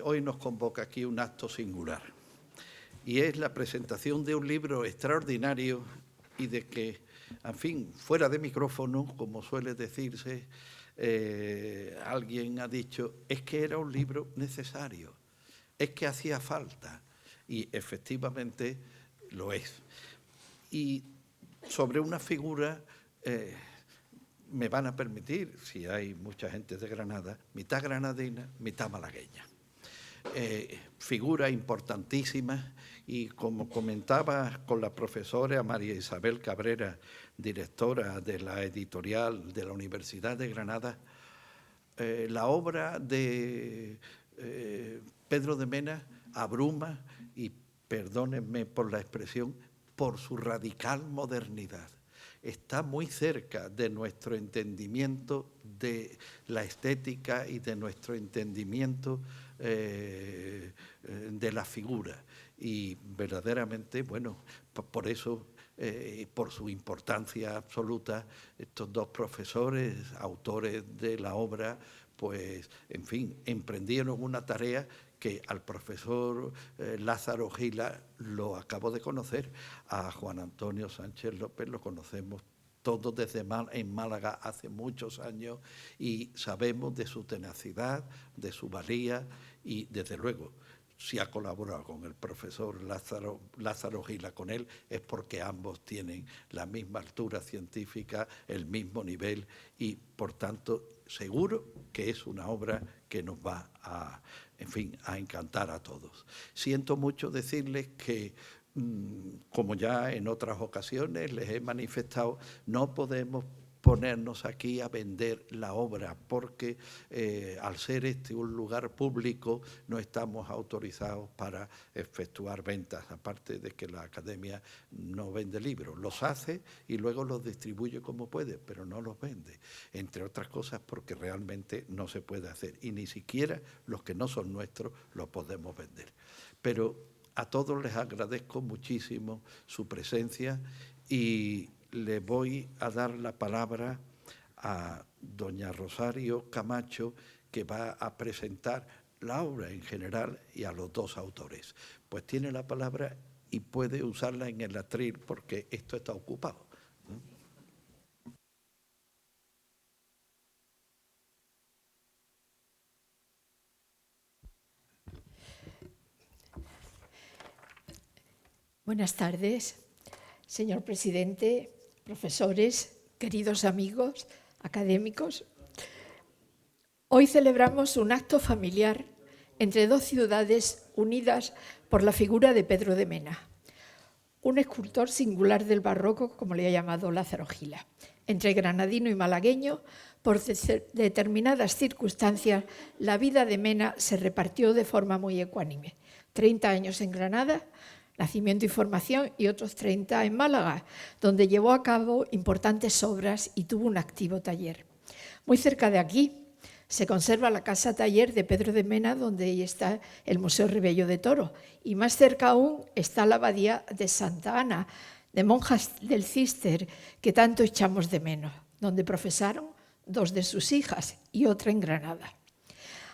hoy nos convoca aquí un acto singular, y es la presentación de un libro extraordinario y de que, en fin, fuera de micrófono, como suele decirse, alguien ha dicho, es que era un libro necesario, es que hacía falta, y efectivamente lo es. Y sobre una figura, me van a permitir, si hay mucha gente de Granada, mitad granadina, mitad malagueña. Figura importantísima, y como comentaba con la profesora María Isabel Cabrera, directora de la editorial de la Universidad de Granada, la obra de Pedro de Mena abruma, y perdónenme por la expresión, por su radical modernidad. Está muy cerca de nuestro entendimiento de la estética y de nuestro entendimiento de la figura. Y verdaderamente, bueno, por eso, por su importancia absoluta, estos dos profesores, autores de la obra, pues, en fin, emprendieron una tarea que al profesor Lázaro Gila lo acabo de conocer, a Juan Antonio Sánchez López lo conocemos todos desde en Málaga hace muchos años, y sabemos de su tenacidad, de su valía, y desde luego, si ha colaborado con el profesor Lázaro Gila, con él, es porque ambos tienen la misma altura científica, el mismo nivel, y por tanto seguro que es una obra que nos va a, en fin, a encantar a todos. Siento mucho decirles que, como ya en otras ocasiones les he manifestado, no podemos ponernos aquí a vender la obra, porque al ser este un lugar público no estamos autorizados para efectuar ventas, aparte de que la Academia no vende libros, los hace y luego los distribuye como puede, pero no los vende, entre otras cosas porque realmente no se puede hacer, y ni siquiera los que no son nuestros los podemos vender. Pero a todos les agradezco muchísimo su presencia, y le voy a dar la palabra a doña Rosario Camacho, que va a presentar la obra en general y a los dos autores. Pues tiene la palabra y puede usarla en el atril porque esto está ocupado. Buenas tardes, señor presidente, profesores, queridos amigos, académicos. Hoy celebramos un acto familiar entre dos ciudades unidas por la figura de Pedro de Mena, un escultor singular del barroco, como le ha llamado Lázaro Gila. Entre granadino y malagueño, por determinadas circunstancias, la vida de Mena se repartió de forma muy ecuánime. 30 años en Granada, nacimiento y formación, y otros 30 en Málaga, donde llevó a cabo importantes obras y tuvo un activo taller. Muy cerca de aquí se conserva la casa taller de Pedro de Mena, donde está el Museo Rebello de Toro, y más cerca aún está la abadía de Santa Ana, de monjas del Císter, que tanto echamos de menos, donde profesaron dos de sus hijas y otra en Granada.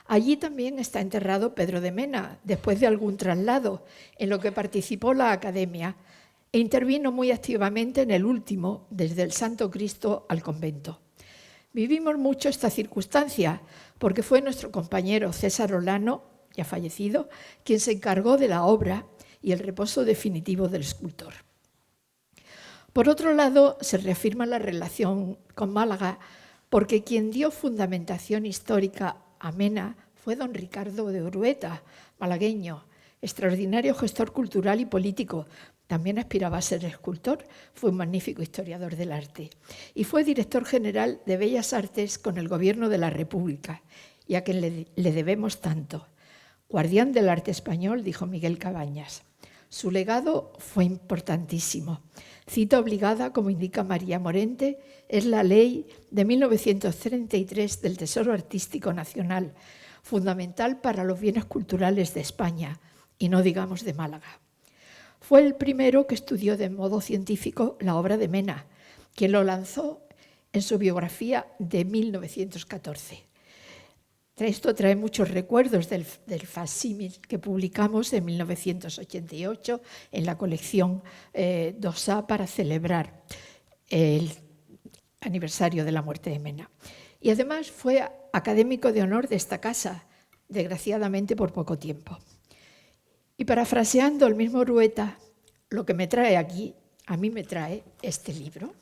Allí también está enterrado Pedro de Mena, después de algún traslado, en lo que participó la Academia, e intervino muy activamente en el último, desde el Santo Cristo al convento. Vivimos mucho esta circunstancia, porque fue nuestro compañero César Olano, ya fallecido, quien se encargó de la obra y el reposo definitivo del escultor. Por otro lado, se reafirma la relación con Málaga, porque quien dio fundamentación histórica a Mena fue don Ricardo de Orueta, malagueño, extraordinario gestor cultural y político. También aspiraba a ser escultor, fue un magnífico historiador del arte y fue director general de Bellas Artes con el Gobierno de la República, y a quien le debemos tanto. Guardián del arte español, dijo Miguel Cabañas. Su legado fue importantísimo. Cita obligada, como indica María Morente, es la Ley de 1933 del Tesoro Artístico Nacional, fundamental para los bienes culturales de España, y no digamos de Málaga. Fue el primero que estudió de modo científico la obra de Mena, quien lo lanzó en su biografía de 1914. Esto trae muchos recuerdos del facsímil que publicamos en 1988 en la colección 2A para celebrar el aniversario de la muerte de Mena. Y además fue académico de honor de esta casa, desgraciadamente por poco tiempo. Y parafraseando el mismo Urueta, lo que me trae aquí, a mí me trae este libro,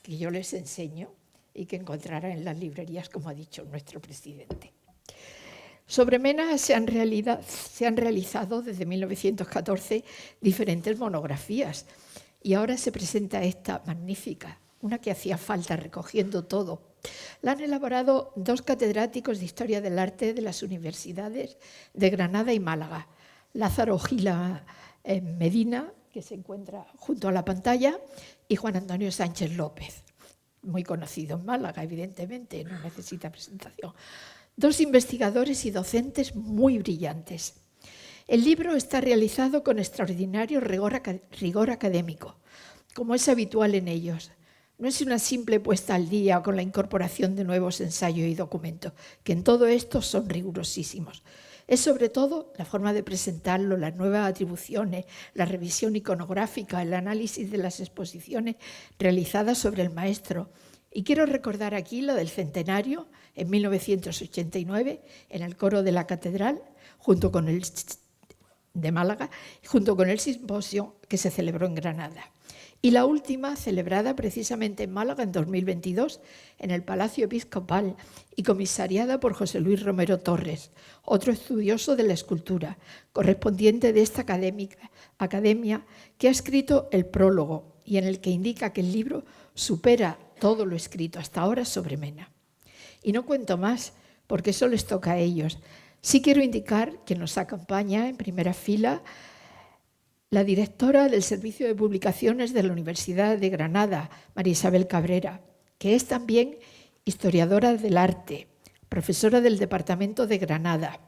que yo les enseño y que encontrarán en las librerías, como ha dicho nuestro presidente. Sobre Mena se han realizado desde 1914 diferentes monografías y ahora se presenta esta magnífica, una que hacía falta recogiendo todo. La han elaborado dos catedráticos de Historia del Arte de las universidades de Granada y Málaga, Lázaro Gila Medina, que se encuentra junto a la pantalla, y Juan Antonio Sánchez López, muy conocido en Málaga, evidentemente, no necesita presentación. Dos investigadores y docentes muy brillantes. El libro está realizado con extraordinario rigor académico, como es habitual en ellos. No es una simple puesta al día con la incorporación de nuevos ensayos y documentos, que en todo esto son rigurosísimos. Es sobre todo la forma de presentarlo, las nuevas atribuciones, la revisión iconográfica, el análisis de las exposiciones realizadas sobre el maestro. Y quiero recordar aquí lo del centenario, en 1989, en el coro de la Catedral, de Málaga, junto con el simposio que se celebró en Granada. Y la última, celebrada precisamente en Málaga en 2022, en el Palacio Episcopal y comisariada por José Luis Romero Torres, otro estudioso de la escultura, correspondiente de esta academia, que ha escrito el prólogo y en el que indica que el libro supera todo lo escrito hasta ahora sobre Mena. Y no cuento más, porque eso les toca a ellos. Sí quiero indicar que nos acompaña en primera fila la directora del Servicio de Publicaciones de la Universidad de Granada, María Isabel Cabrera, que es también historiadora del arte, profesora del Departamento de Granada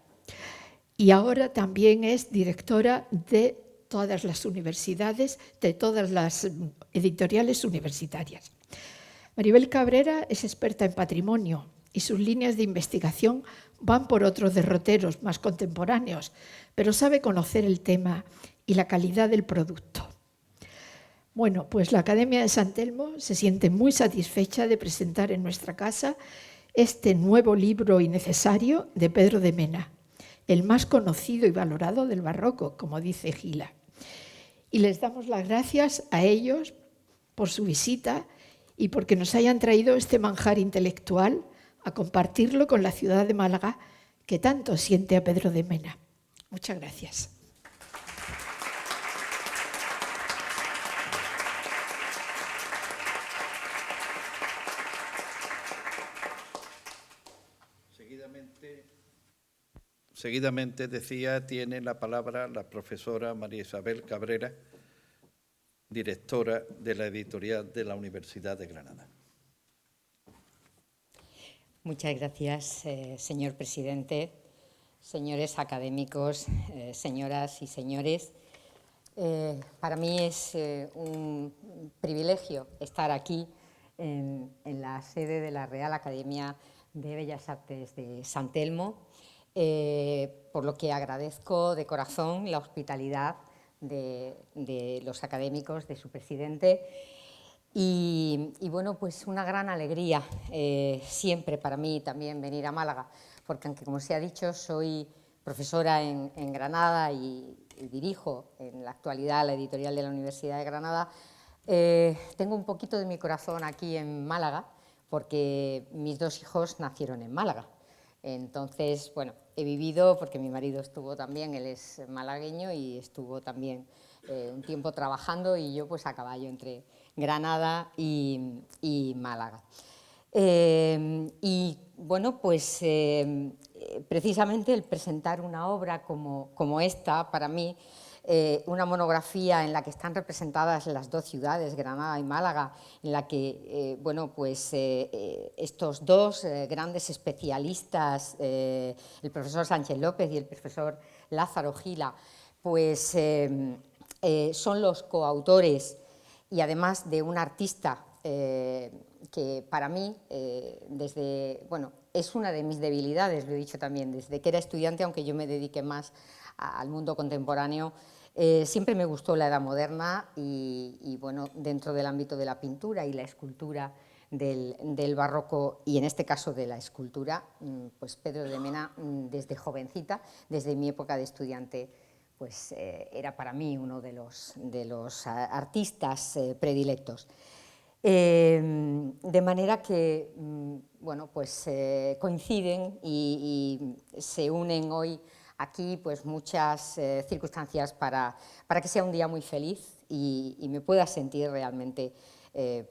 y ahora también es directora de todas las universidades, de todas las editoriales universitarias. Maribel Cabrera es experta en patrimonio y sus líneas de investigación van por otros derroteros más contemporáneos, pero sabe conocer el tema y la calidad del producto. Bueno, pues la Academia de San Telmo se siente muy satisfecha de presentar en nuestra casa este nuevo libro y necesario de Pedro de Mena, el más conocido y valorado del barroco, como dice Gila. Y les damos las gracias a ellos por su visita y porque nos hayan traído este manjar intelectual a compartirlo con la ciudad de Málaga, que tanto siente a Pedro de Mena. Muchas gracias. Seguidamente, decía, tiene la palabra la profesora María Isabel Cabrera, directora de la editorial de la Universidad de Granada. Muchas gracias, señor presidente, señores académicos, señoras y señores. Para mí es un privilegio estar aquí en la sede de la Real Academia de Bellas Artes de San Telmo, por lo que agradezco de corazón la hospitalidad de los académicos, de su presidente. Y bueno, pues una gran alegría siempre para mí también venir a Málaga, porque aunque, como se ha dicho, soy profesora en Granada y dirijo en la actualidad la editorial de la Universidad de Granada, tengo un poquito de mi corazón aquí en Málaga, porque mis dos hijos nacieron en Málaga. Entonces, bueno, he vivido, porque mi marido estuvo también, él es malagueño y estuvo también un tiempo trabajando, y yo pues a caballo entre Granada y Málaga. Y bueno, pues precisamente el presentar una obra como esta, para mí, una monografía en la que están representadas las dos ciudades, Granada y Málaga, en la que, bueno, pues estos dos grandes especialistas, el profesor Sánchez López y el profesor Lázaro Gila, pues son los coautores, y además de un artista que para mí, desde, bueno, es una de mis debilidades, lo he dicho también, desde que era estudiante, aunque yo me dedique más al mundo contemporáneo, siempre me gustó la Edad Moderna y bueno, dentro del ámbito de la pintura y la escultura del barroco, y en este caso de la escultura, pues Pedro de Mena, desde jovencita, desde mi época de estudiante, pues era para mí uno de los artistas predilectos. De manera que, bueno, pues coinciden y se unen hoy aquí pues muchas circunstancias para que sea un día muy feliz y me pueda sentir realmente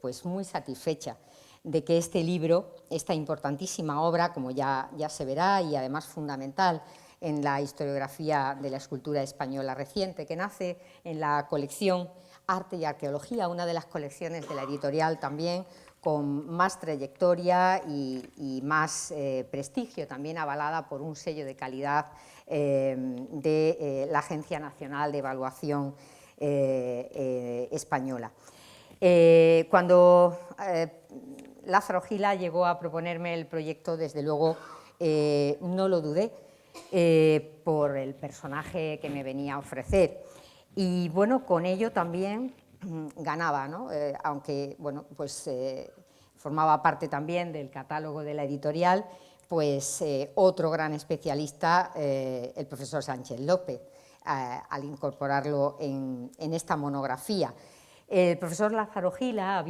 pues muy satisfecha de que este libro, esta importantísima obra, como ya se verá, y además fundamental en la historiografía de la escultura española reciente, que nace en la colección Arte y Arqueología, una de las colecciones de la editorial también con más trayectoria y más prestigio, también avalada por un sello de calidad de la Agencia Nacional de Evaluación Española. Cuando Lázaro Gila llegó a proponerme el proyecto, desde luego no lo dudé por el personaje que me venía a ofrecer. Y bueno, con ello también ganaba, ¿no? Aunque bueno, pues formaba parte también del catálogo de la editorial, pues otro gran especialista, el profesor Sánchez López, al incorporarlo en esta monografía. El profesor Lázaro Gila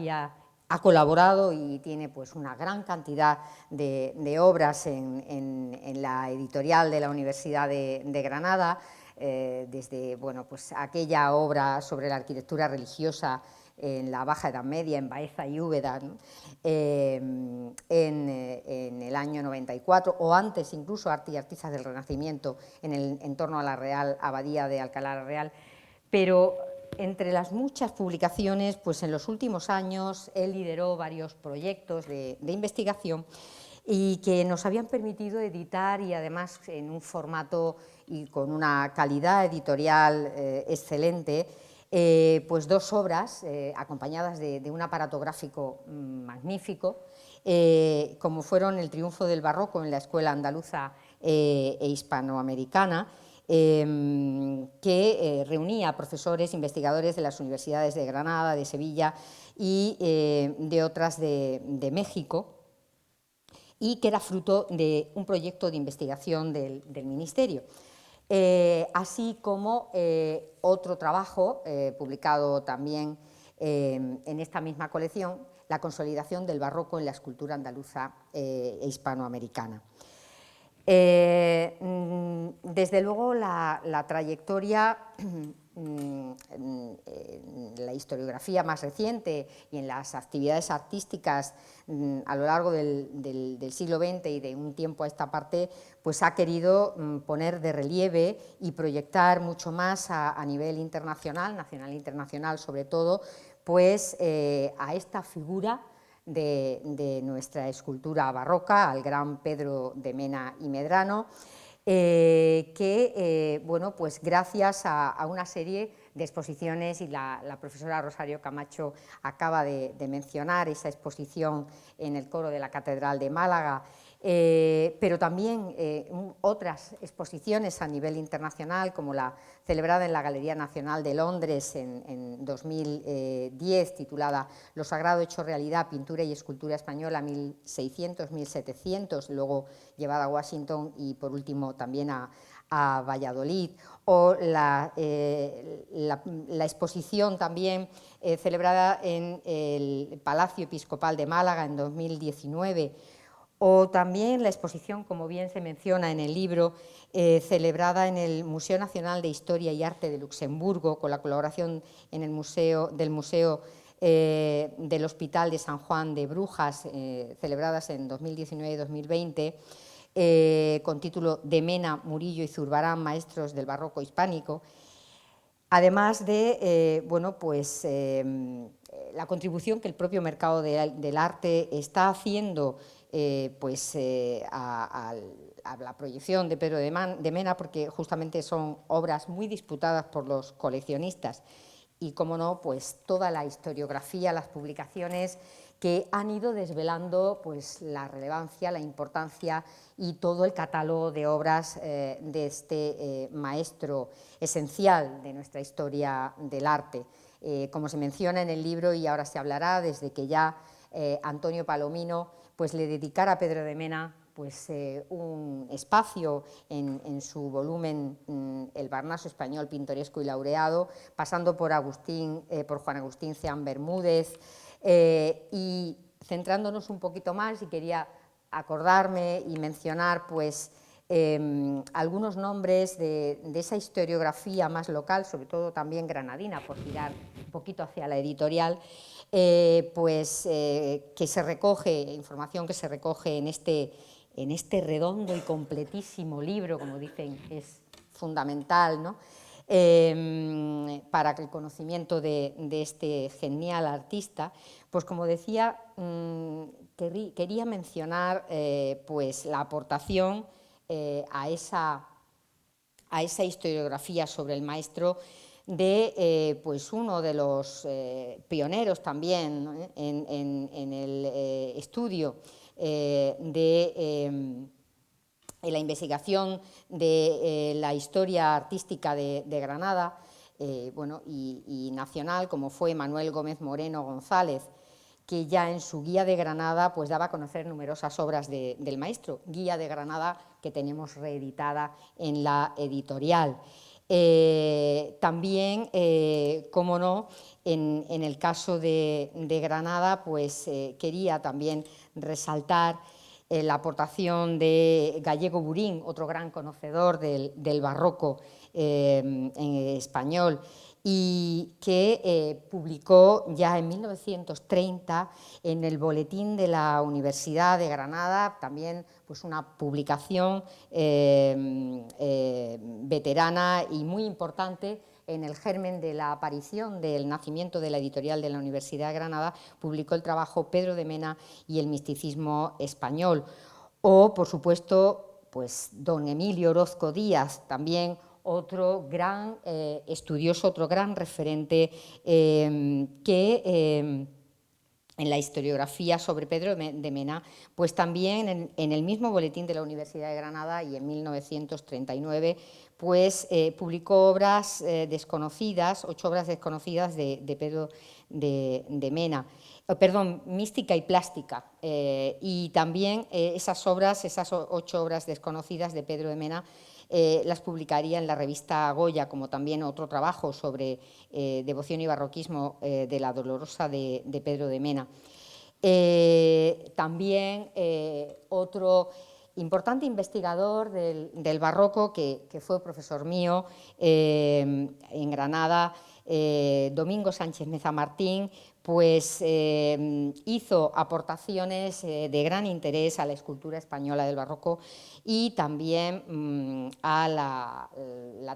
ha colaborado y tiene pues una gran cantidad de obras en la editorial de la Universidad de Granada, desde bueno, pues aquella obra sobre la arquitectura religiosa en la Baja Edad Media, en Baeza y Úbeda, ¿no? En el año 94, o antes incluso, Arte y Artistas del Renacimiento, en torno a la Real Abadía de Alcalá la Real, pero entre las muchas publicaciones, pues en los últimos años él lideró varios proyectos de investigación y que nos habían permitido editar, y además en un formato y con una calidad editorial excelente, pues dos obras acompañadas de un aparato gráfico magnífico, como fueron El triunfo del barroco en la Escuela Andaluza e Hispanoamericana, que reunía a profesores, investigadores de las universidades de Granada, de Sevilla y de otras de México, y que era fruto de un proyecto de investigación del Ministerio. Así como otro trabajo publicado también en esta misma colección, La consolidación del barroco en la escultura andaluza e hispanoamericana. Desde luego la trayectoria, la historiografía más reciente y en las actividades artísticas a lo largo del siglo XX y de un tiempo a esta parte, pues ha querido poner de relieve y proyectar mucho más a nivel internacional, nacional e internacional sobre todo, pues a esta figura de nuestra escultura barroca, al gran Pedro de Mena y Medrano, que, bueno, pues gracias a una serie de exposiciones, y la profesora Rosario Camacho acaba de mencionar esa exposición en el coro de la Catedral de Málaga, pero también otras exposiciones a nivel internacional, como la celebrada en la Galería Nacional de Londres en 2010, titulada Lo sagrado hecho realidad, pintura y escultura española 1600-1700, luego llevada a Washington y por último también a Valladolid, o la exposición también celebrada en el Palacio Episcopal de Málaga en 2019, o también la exposición, como bien se menciona en el libro, celebrada en el Museo Nacional de Historia y Arte de Luxemburgo, con la colaboración del Museo del Hospital de San Juan de Brujas, celebradas en 2019 y 2020, con título De Mena, Murillo y Zurbarán, maestros del barroco hispánico, además de bueno, pues, la contribución que el propio mercado del arte está haciendo pues, a la proyección de Pedro de Mena, porque justamente son obras muy disputadas por los coleccionistas, y, como no, pues toda la historiografía, las publicaciones que han ido desvelando pues, la relevancia, la importancia y todo el catálogo de obras de este maestro esencial de nuestra historia del arte. Como se menciona en el libro, y ahora se hablará, desde que ya Antonio Palomino pues, le dedicara a Pedro de Mena pues, un espacio en su volumen El Barnazo español pintoresco y laureado, pasando por Juan Agustín Ceán Bermúdez, y centrándonos un poquito más, y quería acordarme y mencionar pues, algunos nombres de esa historiografía más local, sobre todo también granadina, por tirar un poquito hacia la editorial, que se recoge, información que se recoge en este redondo y completísimo libro, como dicen, es fundamental, ¿no? Para el conocimiento de este genial artista. Pues como decía, quería mencionar pues, la aportación a esa historiografía sobre el maestro de pues uno de los pioneros también, ¿no? en el estudio en la investigación de la historia artística de Granada, y nacional, como fue Manuel Gómez Moreno González, que ya en su Guía de Granada pues, daba a conocer numerosas obras del maestro, Guía de Granada que tenemos reeditada en la editorial. También, cómo no, en el caso de Granada, pues quería también resaltar la aportación de Gallego Burín, otro gran conocedor del barroco en español, y que publicó ya en 1930 en el Boletín de la Universidad de Granada, también pues una publicación veterana y muy importante en el germen de la aparición del nacimiento de la editorial de la Universidad de Granada, publicó el trabajo Pedro de Mena y el misticismo español. O, por supuesto, pues don Emilio Orozco Díaz, también otro gran estudioso, otro gran referente que en la historiografía sobre Pedro de Mena, pues también en el mismo boletín de la Universidad de Granada y en 1939, pues publicó obras desconocidas, 8 obras desconocidas de Pedro de Mena, mística y plástica, y también esas 8 obras desconocidas de Pedro de Mena, las publicaría en la revista Goya, como también otro trabajo sobre devoción y barroquismo de la Dolorosa de Pedro de Mena. También otro importante investigador del barroco que fue profesor mío en Granada, Domingo Sánchez Meza Martín, pues hizo aportaciones de gran interés a la escultura española del barroco y también a la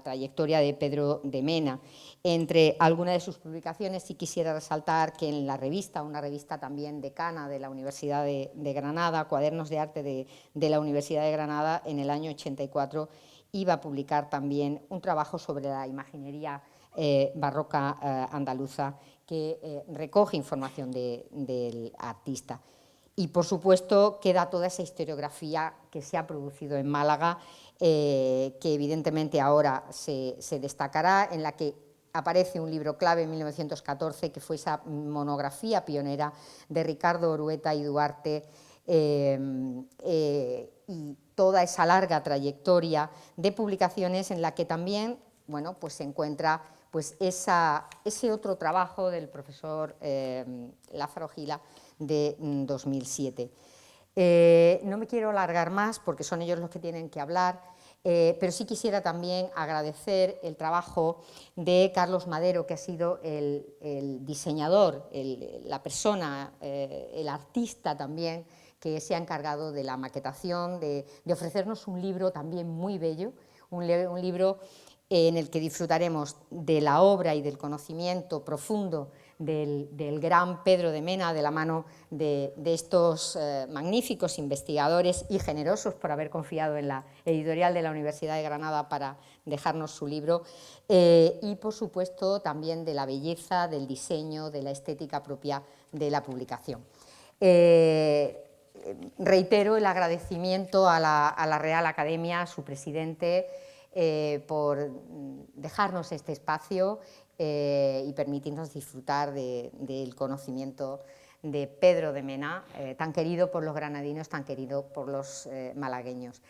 trayectoria de Pedro de Mena. Entre algunas de sus publicaciones sí quisiera resaltar que en la revista, una revista también decana de la Universidad de Granada, Cuadernos de Arte de la Universidad de Granada, en el año 84 iba a publicar también un trabajo sobre la imaginería barroca andaluza que recoge información del artista. Y, por supuesto, queda toda esa historiografía que se ha producido en Málaga, que evidentemente ahora se destacará, en la que aparece un libro clave en 1914, que fue esa monografía pionera de Ricardo Orueta y Duarte, y toda esa larga trayectoria de publicaciones en la que también pues se encuentra pues ese otro trabajo del profesor Lázaro Gila de 2007. No me quiero alargar más porque son ellos los que tienen que hablar, pero sí quisiera también agradecer el trabajo de Carlos Madero, que ha sido el diseñador, la persona, el artista también, que se ha encargado de la maquetación, de ofrecernos un libro también muy bello, un libro en el que disfrutaremos de la obra y del conocimiento profundo del gran Pedro de Mena, de la mano de estos magníficos investigadores y generosos por haber confiado en la editorial de la Universidad de Granada para dejarnos su libro, y por supuesto también de la belleza, del diseño, de la estética propia de la publicación. Reitero el agradecimiento a la Real Academia, a su presidente, por dejarnos este espacio y permitirnos disfrutar del conocimiento de Pedro de Mena, tan querido por los granadinos, tan querido por los malagueños.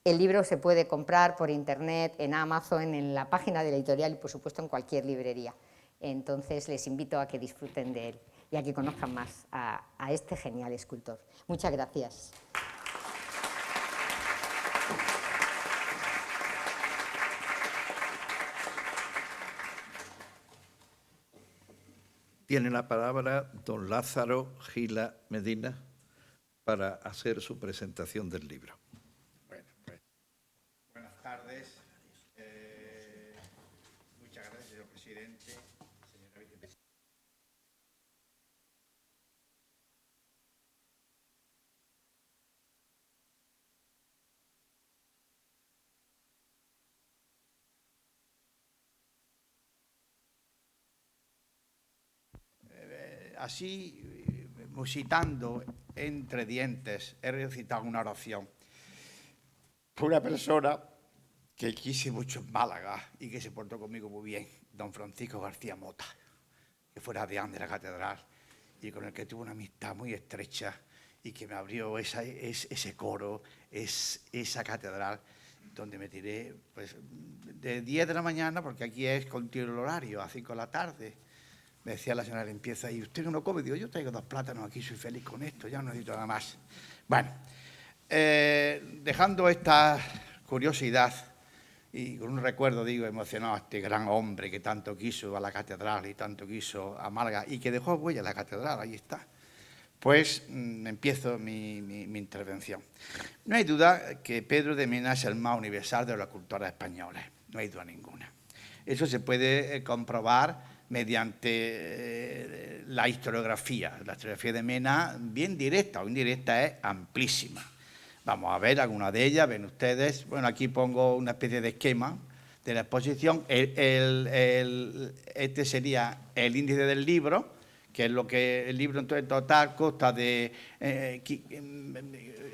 El libro se puede comprar por internet, en Amazon, en la página de la editorial y, por supuesto, en cualquier librería. Entonces, les invito a que disfruten de él y a que conozcan más a este genial escultor. Muchas gracias. Tiene la palabra don Lázaro Gila Medina para hacer su presentación del libro. Bueno, pues, buenas tardes. Muchas gracias, señor presidente, señora vicepresidenta. Así, musitando entre dientes, he recitado una oración por una persona que quise mucho en Málaga y que se portó conmigo muy bien, don Francisco García Mota, que fue deán de la catedral y con el que tuve una amistad muy estrecha y que me abrió ese coro, esa catedral, donde me tiré pues, de 10 de la mañana, porque aquí es continuo el horario, a 5 de la tarde. Me decía la señora de limpieza, ¿y usted no come? Digo, yo traigo 2 plátanos aquí, soy feliz con esto, ya no necesito nada más. Bueno, dejando esta curiosidad y con un recuerdo, digo, emocionado a este gran hombre que tanto quiso a la catedral y tanto quiso a Málaga y que dejó huella en la catedral, ahí está. Pues empiezo mi intervención. No hay duda que Pedro de Mena es el más universal de las culturas españolas, no hay duda ninguna. Eso se puede comprobar mediante la historiografía. La historiografía de Mena, bien directa o indirecta, es amplísima. Vamos a ver alguna de ellas, ven ustedes. Bueno, aquí pongo una especie de esquema de la exposición. Este sería el índice del libro, que es lo que el libro en total consta de,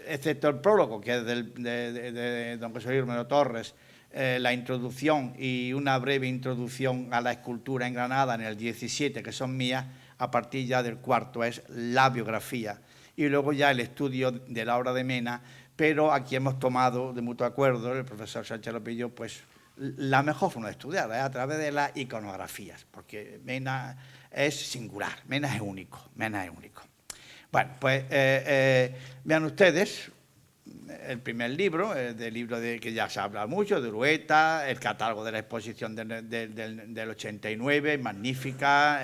excepto el prólogo, que es de don José Romero Torres, la introducción y una breve introducción a la escultura en Granada en el 17, que son mías. A partir ya del cuarto es la biografía y luego ya el estudio de la obra de Mena, pero aquí hemos tomado de mutuo acuerdo, el profesor Sánchez Lopillo, pues la mejor forma de estudiar es a través de las iconografías, porque Mena es singular, Mena es único, Mena es único. Bueno, pues vean ustedes el primer libro, del libro de que ya se habla mucho, de Urueta, el catálogo de la exposición del 89, magnífica,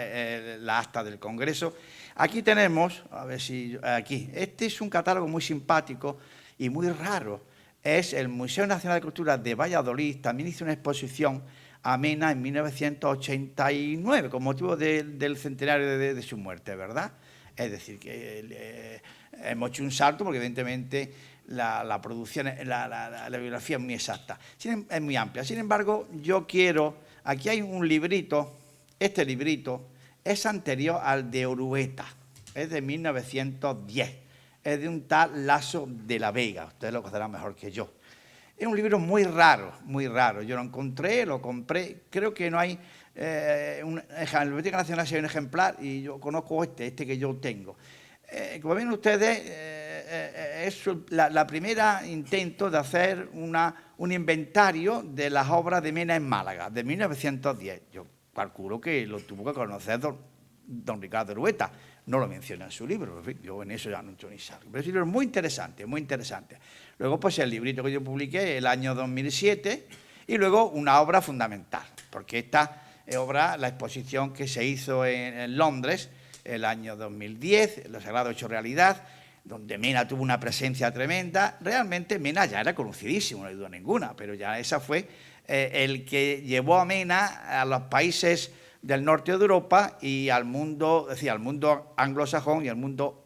la acta del Congreso. Aquí tenemos, a ver si aquí, este es un catálogo muy simpático y muy raro. Es el Museo Nacional de Cultura de Valladolid, también hizo una exposición a Mena en 1989, con motivo del centenario de su muerte, ¿verdad? Es decir, que hemos hecho un salto porque evidentemente la producción, la bibliografía es muy exacta, es muy amplia. Sin embargo, yo quiero, aquí hay un librito, este librito es anterior al de Urueta, es de 1910, es de un tal Lasso de la Vega, ustedes lo conocerán mejor que yo. Es un libro muy raro, yo lo encontré, lo compré, creo que no hay, en la Biblioteca Nacional si hay un ejemplar y yo conozco este que yo tengo. Como ven ustedes, es la primera intento de hacer un inventario de las obras de Mena en Málaga, de 1910. Yo calculo que lo tuvo que conocer don Ricardo Urueta. No lo menciona en su libro, yo en eso ya no he ni salgo. Pero es un libro muy interesante, muy interesante. Luego, pues el librito que yo publiqué el año 2007 y luego una obra fundamental, porque esta obra, la exposición que se hizo en Londres el año 2010, Lo Sagrado Hecho Realidad, donde Mena tuvo una presencia tremenda. Realmente Mena ya era conocidísimo, no hay duda ninguna, pero ya esa fue el que llevó a Mena a los países del norte de Europa y al mundo, es decir, al mundo anglosajón y al mundo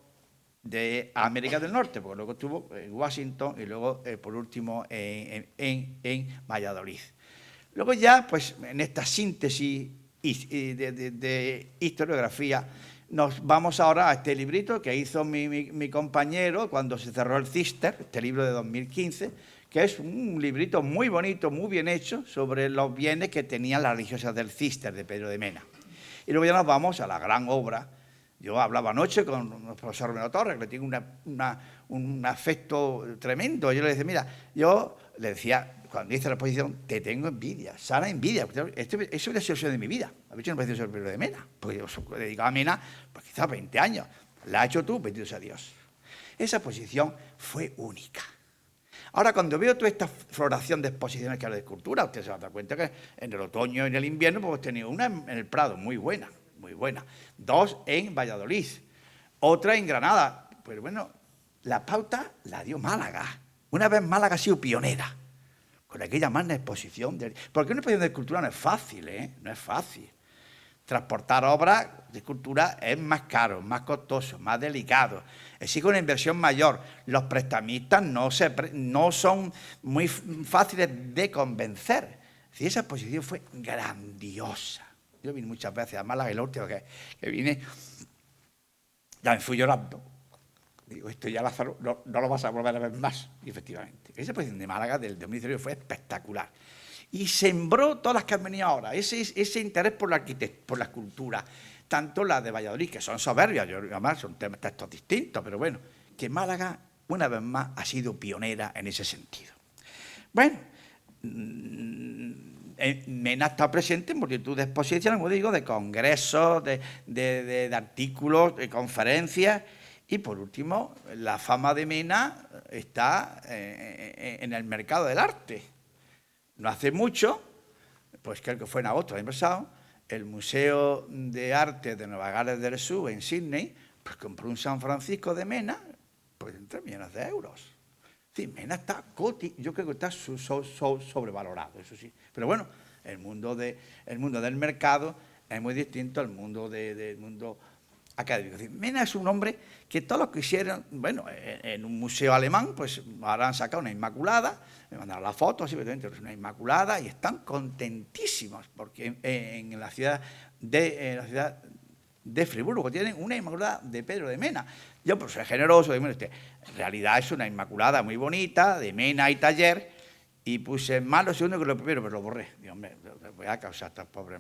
de América del Norte, porque luego estuvo en Washington y luego, por último, en Valladolid. Luego ya, pues, en esta síntesis de historiografía, nos vamos ahora a este librito que hizo mi compañero cuando se cerró el Cister, este libro de 2015, que es un librito muy bonito, muy bien hecho, sobre los bienes que tenían las religiosas del Cister, de Pedro de Mena. Y luego ya nos vamos a la gran obra. Yo hablaba anoche con el profesor Meno Torres, que le tengo un afecto tremendo. Yo le decía, mira, yo le decía, cuando hice la exposición, te tengo envidia, sana envidia. Eso es la solución de mi vida. A mí no me parece sobre Pedro de Mena, porque yo he dedicado a Mena, pues quizás 20 años. La has hecho tú, bendito sea Dios. Esa exposición fue única. Ahora, cuando veo toda esta floración de exposiciones que hay de escultura, usted se va a dar cuenta que en el otoño y en el invierno pues, hemos tenido una en el Prado, muy buena. 2 en Valladolid, otra en Granada. Pues bueno, la pauta la dio Málaga. Una vez Málaga ha sido pionera, con aquella magna exposición. Porque una exposición de escultura no es fácil, no es fácil. Transportar obras de escultura es más caro, más costoso, más delicado. Exige una inversión mayor. Los prestamistas no son muy fáciles de convencer. Si esa exposición fue grandiosa. Yo vine muchas veces a Málaga y la última que vine, ya me fui llorando. Digo, esto ya Lázaro no lo vas a volver a ver más. Y efectivamente, esa exposición de Málaga del 2019 fue espectacular. Y sembró todas las que han venido ahora, ese interés por la arquitectura, por la escultura, tanto las de Valladolid, que son soberbias, además son textos distintos, pero bueno, que Málaga, una vez más, ha sido pionera en ese sentido. Bueno, Mena está presente en multitud de exposiciones, como digo, de congresos, de artículos, de conferencias, y por último, la fama de Mena está en el mercado del arte. No hace mucho, pues creo que fue en agosto del año pasado, el Museo de Arte de Nueva Gales del Sur, en Sydney, pues compró un San Francisco de Mena, pues en 3 millones de euros. Sí, Mena está yo creo que está sobrevalorado, eso sí. Pero bueno, el mundo del mercado es muy distinto al mundo del mundo académico. Es decir, Mena es un hombre que todos los que hicieron, bueno, en un museo alemán, pues ahora han sacado una Inmaculada, me mandaron la foto, así, es una Inmaculada, y están contentísimos, porque en la ciudad de Friburgo tienen una Inmaculada de Pedro de Mena. Yo, pues, soy generoso, digo, en realidad es una Inmaculada muy bonita, de Mena y taller, y puse más lo segundo que lo primero, pero lo borré. Digo, hombre, voy a causar a estos pobres,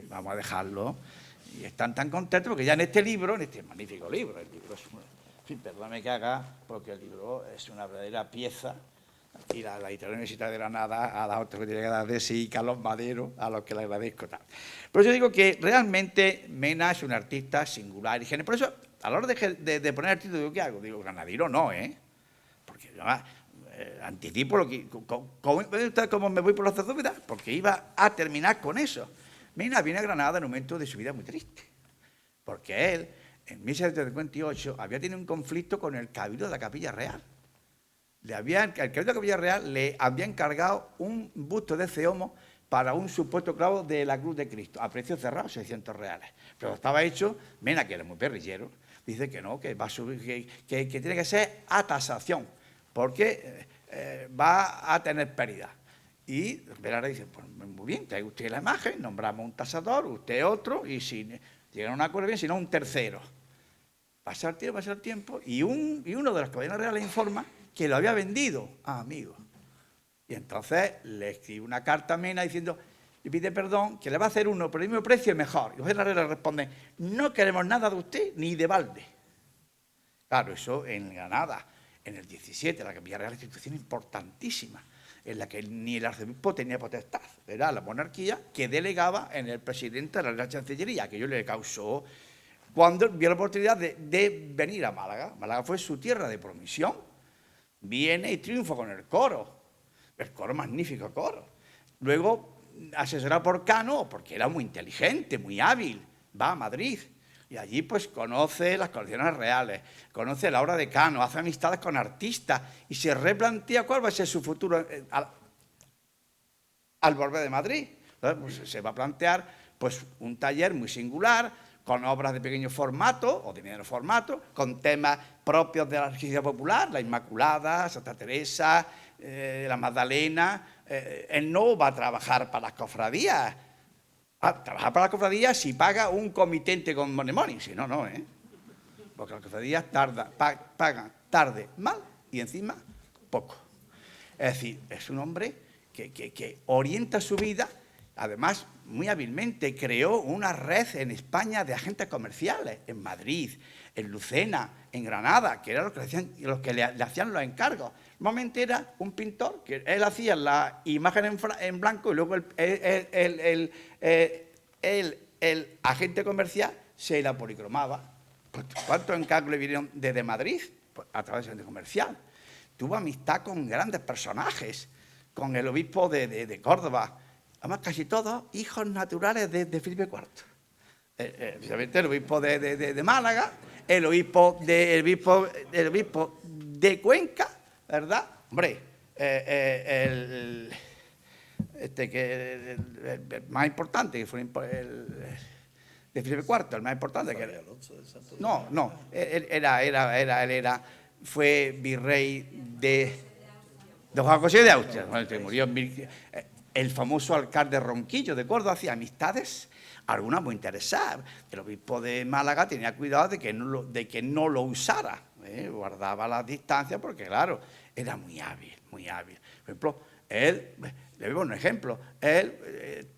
vamos a dejarlo. Y están tan contentos porque ya en este libro, en este magnífico libro, el libro es perdóname que haga, porque el libro es una verdadera pieza, y la Editorial Universitaria de Granada ha dado otro que tiene que dar de sí, Carlos Madero, a los que le agradezco. Pero yo digo que realmente Mena es un artista singular y genial. Por eso, a la hora de poner el título, digo, ¿qué hago? Digo, Granadino no, porque además anticipo lo que... ¿Cómo me voy por las dudas? Porque iba a terminar con eso. Mena viene a Granada en un momento de su vida muy triste, porque él, en 1758, había tenido un conflicto con el Cabildo de la Capilla Real. El Cabildo de la Capilla Real le había encargado un busto de Ceomo para un supuesto clavo de la Cruz de Cristo, a precio cerrado, 600 reales. Pero estaba hecho, Mena, que era muy perrillero, dice que no, que va a subir, que tiene que ser a tasación, porque va a tener pérdida. Y Velarde dice, pues muy bien, trae usted la imagen, nombramos un tasador, usted otro, y si llegan a un acuerdo bien, si no, un tercero. Pasa el tiempo, y uno de los caballeros reales informa que lo había vendido a amigos. Y entonces le escribe una carta a Mena diciendo, le pide perdón, que le va a hacer uno por el mismo precio y mejor. Y los Velarde le responden, no queremos nada de usted ni de balde. Claro, eso en Granada, en el 17, la Capilla Real es una institución importantísima, en la que ni el arzobispo tenía potestad. Era la monarquía que delegaba en el presidente de la Real Chancillería. Aquello le causó, cuando vio la oportunidad de venir a Málaga. Málaga fue su tierra de promisión. Viene y triunfa con el coro magnífico coro. Luego, asesorado por Cano, porque era muy inteligente, muy hábil, va a Madrid. Y allí pues conoce las colecciones reales, conoce la obra de Cano, hace amistades con artistas y se replantea cuál va a ser su futuro al volver de Madrid. Entonces, pues, se va a plantear pues, un taller muy singular, con obras de pequeño formato o de mediano formato, con temas propios de la religiosidad popular, la Inmaculada, Santa Teresa, la Magdalena. Él no va a trabajar para las cofradías trabajar para la cofradía si paga un comitente con money, si no, no, ¿eh? Porque las cofradías pagan tarde, mal y encima poco. Es decir, es un hombre que orienta su vida, además muy hábilmente creó una red en España de agentes comerciales, en Madrid, en Lucena, en Granada, que eran los que le hacían los encargos. Normalmente era un pintor, que él hacía la imagen en blanco y luego el agente comercial se la policromaba. Pues, ¿cuántos encargos le vinieron desde Madrid? Pues, a través del agente comercial. Tuvo amistad con grandes personajes, con el obispo de Córdoba, además casi todos hijos naturales de Felipe IV. El obispo de Málaga, el obispo de Cuenca, ¿verdad? Hombre, el más importante, que fue el de Felipe IV, el más importante. Fue virrey de Juan José de Austria. Bueno, que murió el famoso alcalde Ronquillo de Córdoba, hacía amistades, algunas muy interesadas. El obispo de Málaga tenía cuidado de que no lo usara, guardaba las distancias porque, claro, era muy hábil, muy hábil. Por ejemplo, le doy un ejemplo, él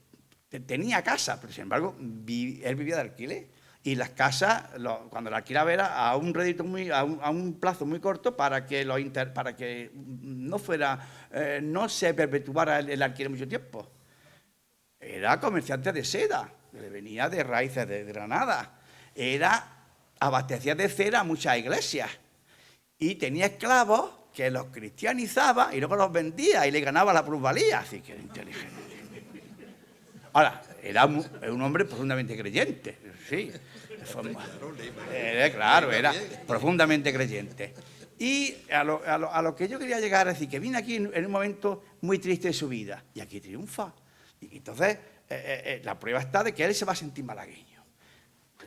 tenía casa, pero sin embargo, él vivía de alquiler. Y las casas, cuando la alquilaba era a un rédito a un plazo muy corto para que no se perpetuara el alquiler mucho tiempo. Era comerciante de seda, que venía de raíces de Granada. Abastecía de cera a muchas iglesias. Y tenía esclavos que los cristianizaba y luego los vendía y le ganaba la plusvalía. Así que era inteligente. Ahora, era un hombre profundamente creyente, sí. Claro, era profundamente creyente. Y a lo que yo quería llegar es decir, que vine aquí en un momento muy triste de su vida, y aquí triunfa. Y entonces, la prueba está de que él se va a sentir malagueño.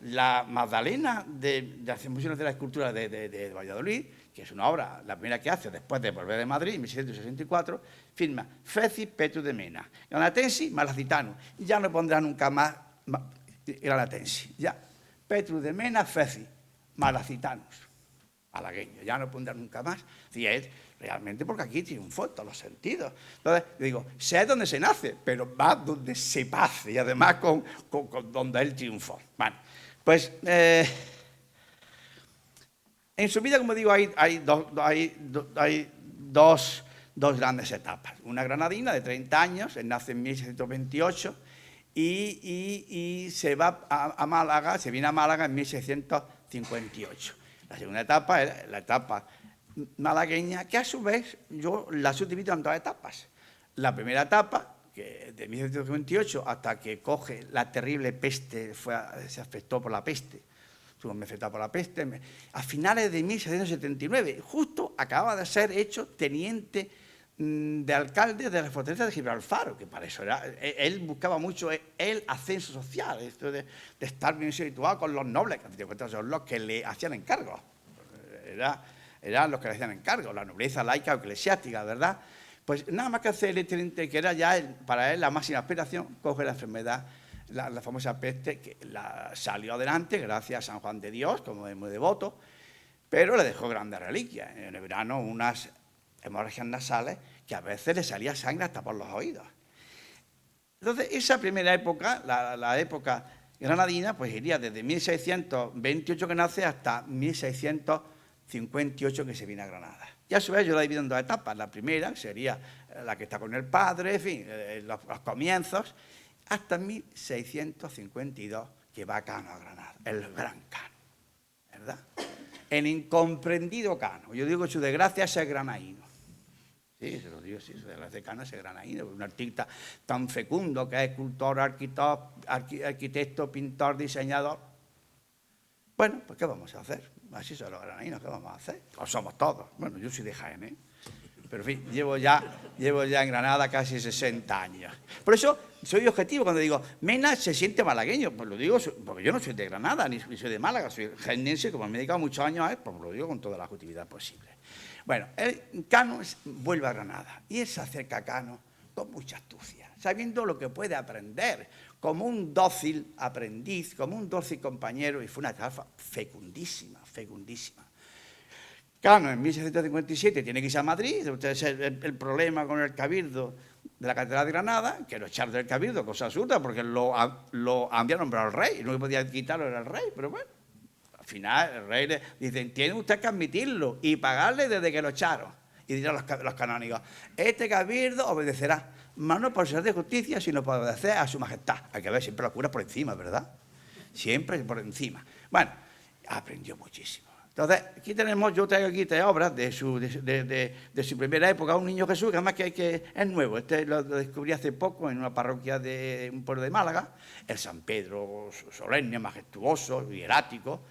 La Magdalena de las emociones de la escultura de Valladolid, que es una obra, la primera que hace después de volver de Madrid, en 1664, firma Feci Petru de Mena, Granatensi, Malacitano. Ya no pondrá nunca más Granatensi. Ya, Petru de Mena, Feci, Malacitanos, malagueño. Ya no pondrá nunca más. Y es realmente porque aquí triunfó en todos los sentidos. Entonces, yo digo, sé dónde se nace, pero va donde se pase, y además con donde él triunfó. Bueno, pues en su vida, como digo, hay dos grandes etapas. Una granadina de 30 años, él nace en 1628 y se va a Málaga, se viene a Málaga en 1658. La segunda etapa es la etapa malagueña, que a su vez yo la subdivido en dos etapas. La primera etapa, que de 1758 hasta que coge la terrible peste, se afectó por la peste, estuvo afectado por la peste, a finales de 1679, justo acababa de ser hecho teniente de alcalde de la fortaleza de Gibraltar, que para eso era, él buscaba mucho el ascenso social, esto de estar bien situado con los nobles, que a fin de cuentas son los que le hacían encargos, eran los que le hacían encargos, la nobleza laica o eclesiástica, ¿verdad? Pues nada más que hacer el teniente, que era ya para él la máxima aspiración, coge la enfermedad, la famosa peste, que salió adelante gracias a San Juan de Dios, como es muy devoto, pero le dejó grandes reliquias. En el verano unas hemorragias nasales que a veces le salía sangre hasta por los oídos. Entonces, esa primera época, la época granadina, pues iría desde 1628 que nace hasta 1658 que se viene a Granada. Y a su vez yo la divido en dos etapas. La primera sería la que está con el padre, en fin, los comienzos, hasta 1652 que va Cano a Granada, el gran Cano, ¿verdad? El incomprendido Cano. Yo digo que su desgracia es el granaíno. Sí, se lo digo, sí, su desgracia de Cano es el granaíno, un artista tan fecundo que es escultor, arquitecto, pintor, diseñador. Bueno, pues ¿qué vamos a hacer? Así son los granaínos, ¿qué vamos a hacer? O somos todos. Bueno, yo soy de Jaén, ¿eh? Pero en fin, llevo ya en Granada casi 60 años. Por eso soy objetivo cuando digo, Mena se siente malagueño. Pues lo digo porque yo no soy de Granada, ni soy de Málaga, soy jaenense, como me he dedicado muchos años a él, pues lo digo con toda la objetividad posible. Bueno, Cano vuelve a Granada y él se acerca a Cano con mucha astucia, sabiendo lo que puede aprender, como un dócil aprendiz, como un dócil compañero, y fue una etapa fecundísima, fecundísima. Cano en 1657 tiene que irse a Madrid, ustedes el problema con el cabildo de la Catedral de Granada, que lo echaron del cabildo, cosa absurda, porque lo había nombrado el rey, y no podía quitarlo, era el rey, pero bueno, al final el rey le dice, tiene usted que admitirlo y pagarle desde que lo echaron. Y dirán los canónigos, este cabildo obedecerá, más no por ser de justicia, sino por obedecer a su majestad. Hay que ver siempre la cura por encima, ¿verdad? Siempre por encima. Bueno, aprendió muchísimo. Entonces, aquí tenemos, yo traigo aquí 3 obras de su primera época, un niño Jesús, que además que es nuevo, este lo descubrí hace poco en una parroquia de un pueblo de Málaga, el San Pedro solemne, majestuoso, hierático,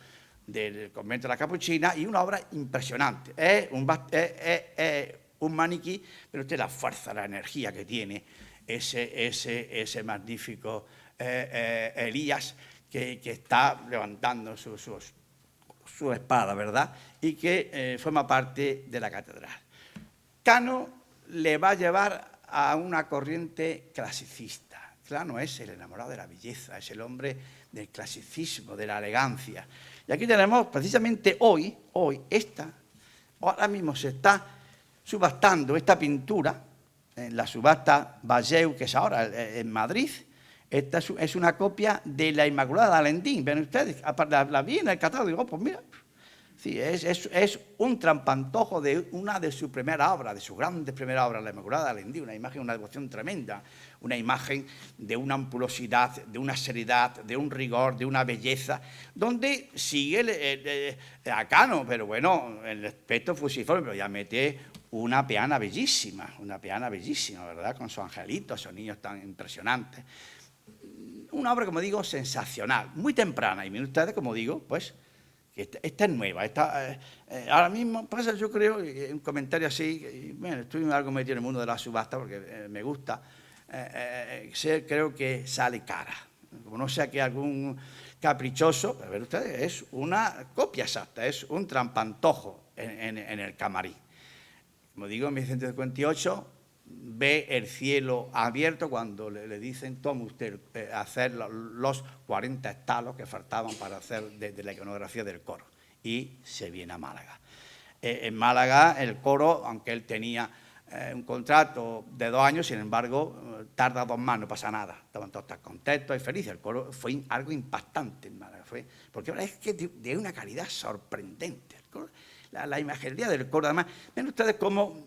del convento de la Capuchina, y una obra impresionante. Es un maniquí, pero usted la fuerza, la energía que tiene ese magnífico Elías que está levantando su espada, ¿verdad? Y que forma parte de la catedral. Cano le va a llevar a una corriente clasicista. Cano es el enamorado de la belleza, es el hombre del clasicismo, de la elegancia. Y aquí tenemos, precisamente hoy, ahora mismo se está subastando esta pintura, en la subasta Valleu, que es ahora en Madrid. Esta es una copia de la Inmaculada de Alendín, ven ustedes, la vi en el catálogo y digo, pues mira, sí, es un trampantojo de una de sus primeras obras, de sus grandes primeras obras, la Inmaculada de Alendín, una imagen, una devoción tremenda, una imagen de una ampulosidad, de una seriedad, de un rigor, de una belleza, donde sigue a Cano, pero bueno, el aspecto fusiforme, pero ya mete una peana bellísima, ¿verdad? Con sus angelitos, esos niños tan impresionantes. Una obra, como digo, sensacional, muy temprana, y miren ustedes, como digo, pues, que esta es nueva, ahora mismo pasa, yo creo, un comentario así, y, bueno, estoy algo metido en el mundo de la subasta porque me gusta, creo que sale cara, como no sea que algún caprichoso, pero ver ustedes, es una copia exacta, es un trampantojo en el camarín. Como digo, en 1958 ve el cielo abierto cuando le dicen, tome usted hacer los 40 estalos que faltaban para hacer de la iconografía del coro. Y se viene a Málaga. En Málaga el coro, aunque él tenía un contrato de 2 años, sin embargo, tarda 2 más, no pasa nada. Estaban todos tan contentos y felices. El coro fue algo impactante en Málaga, porque ahora es que de una calidad sorprendente. El coro, la imaginería del coro, además, ven ustedes cómo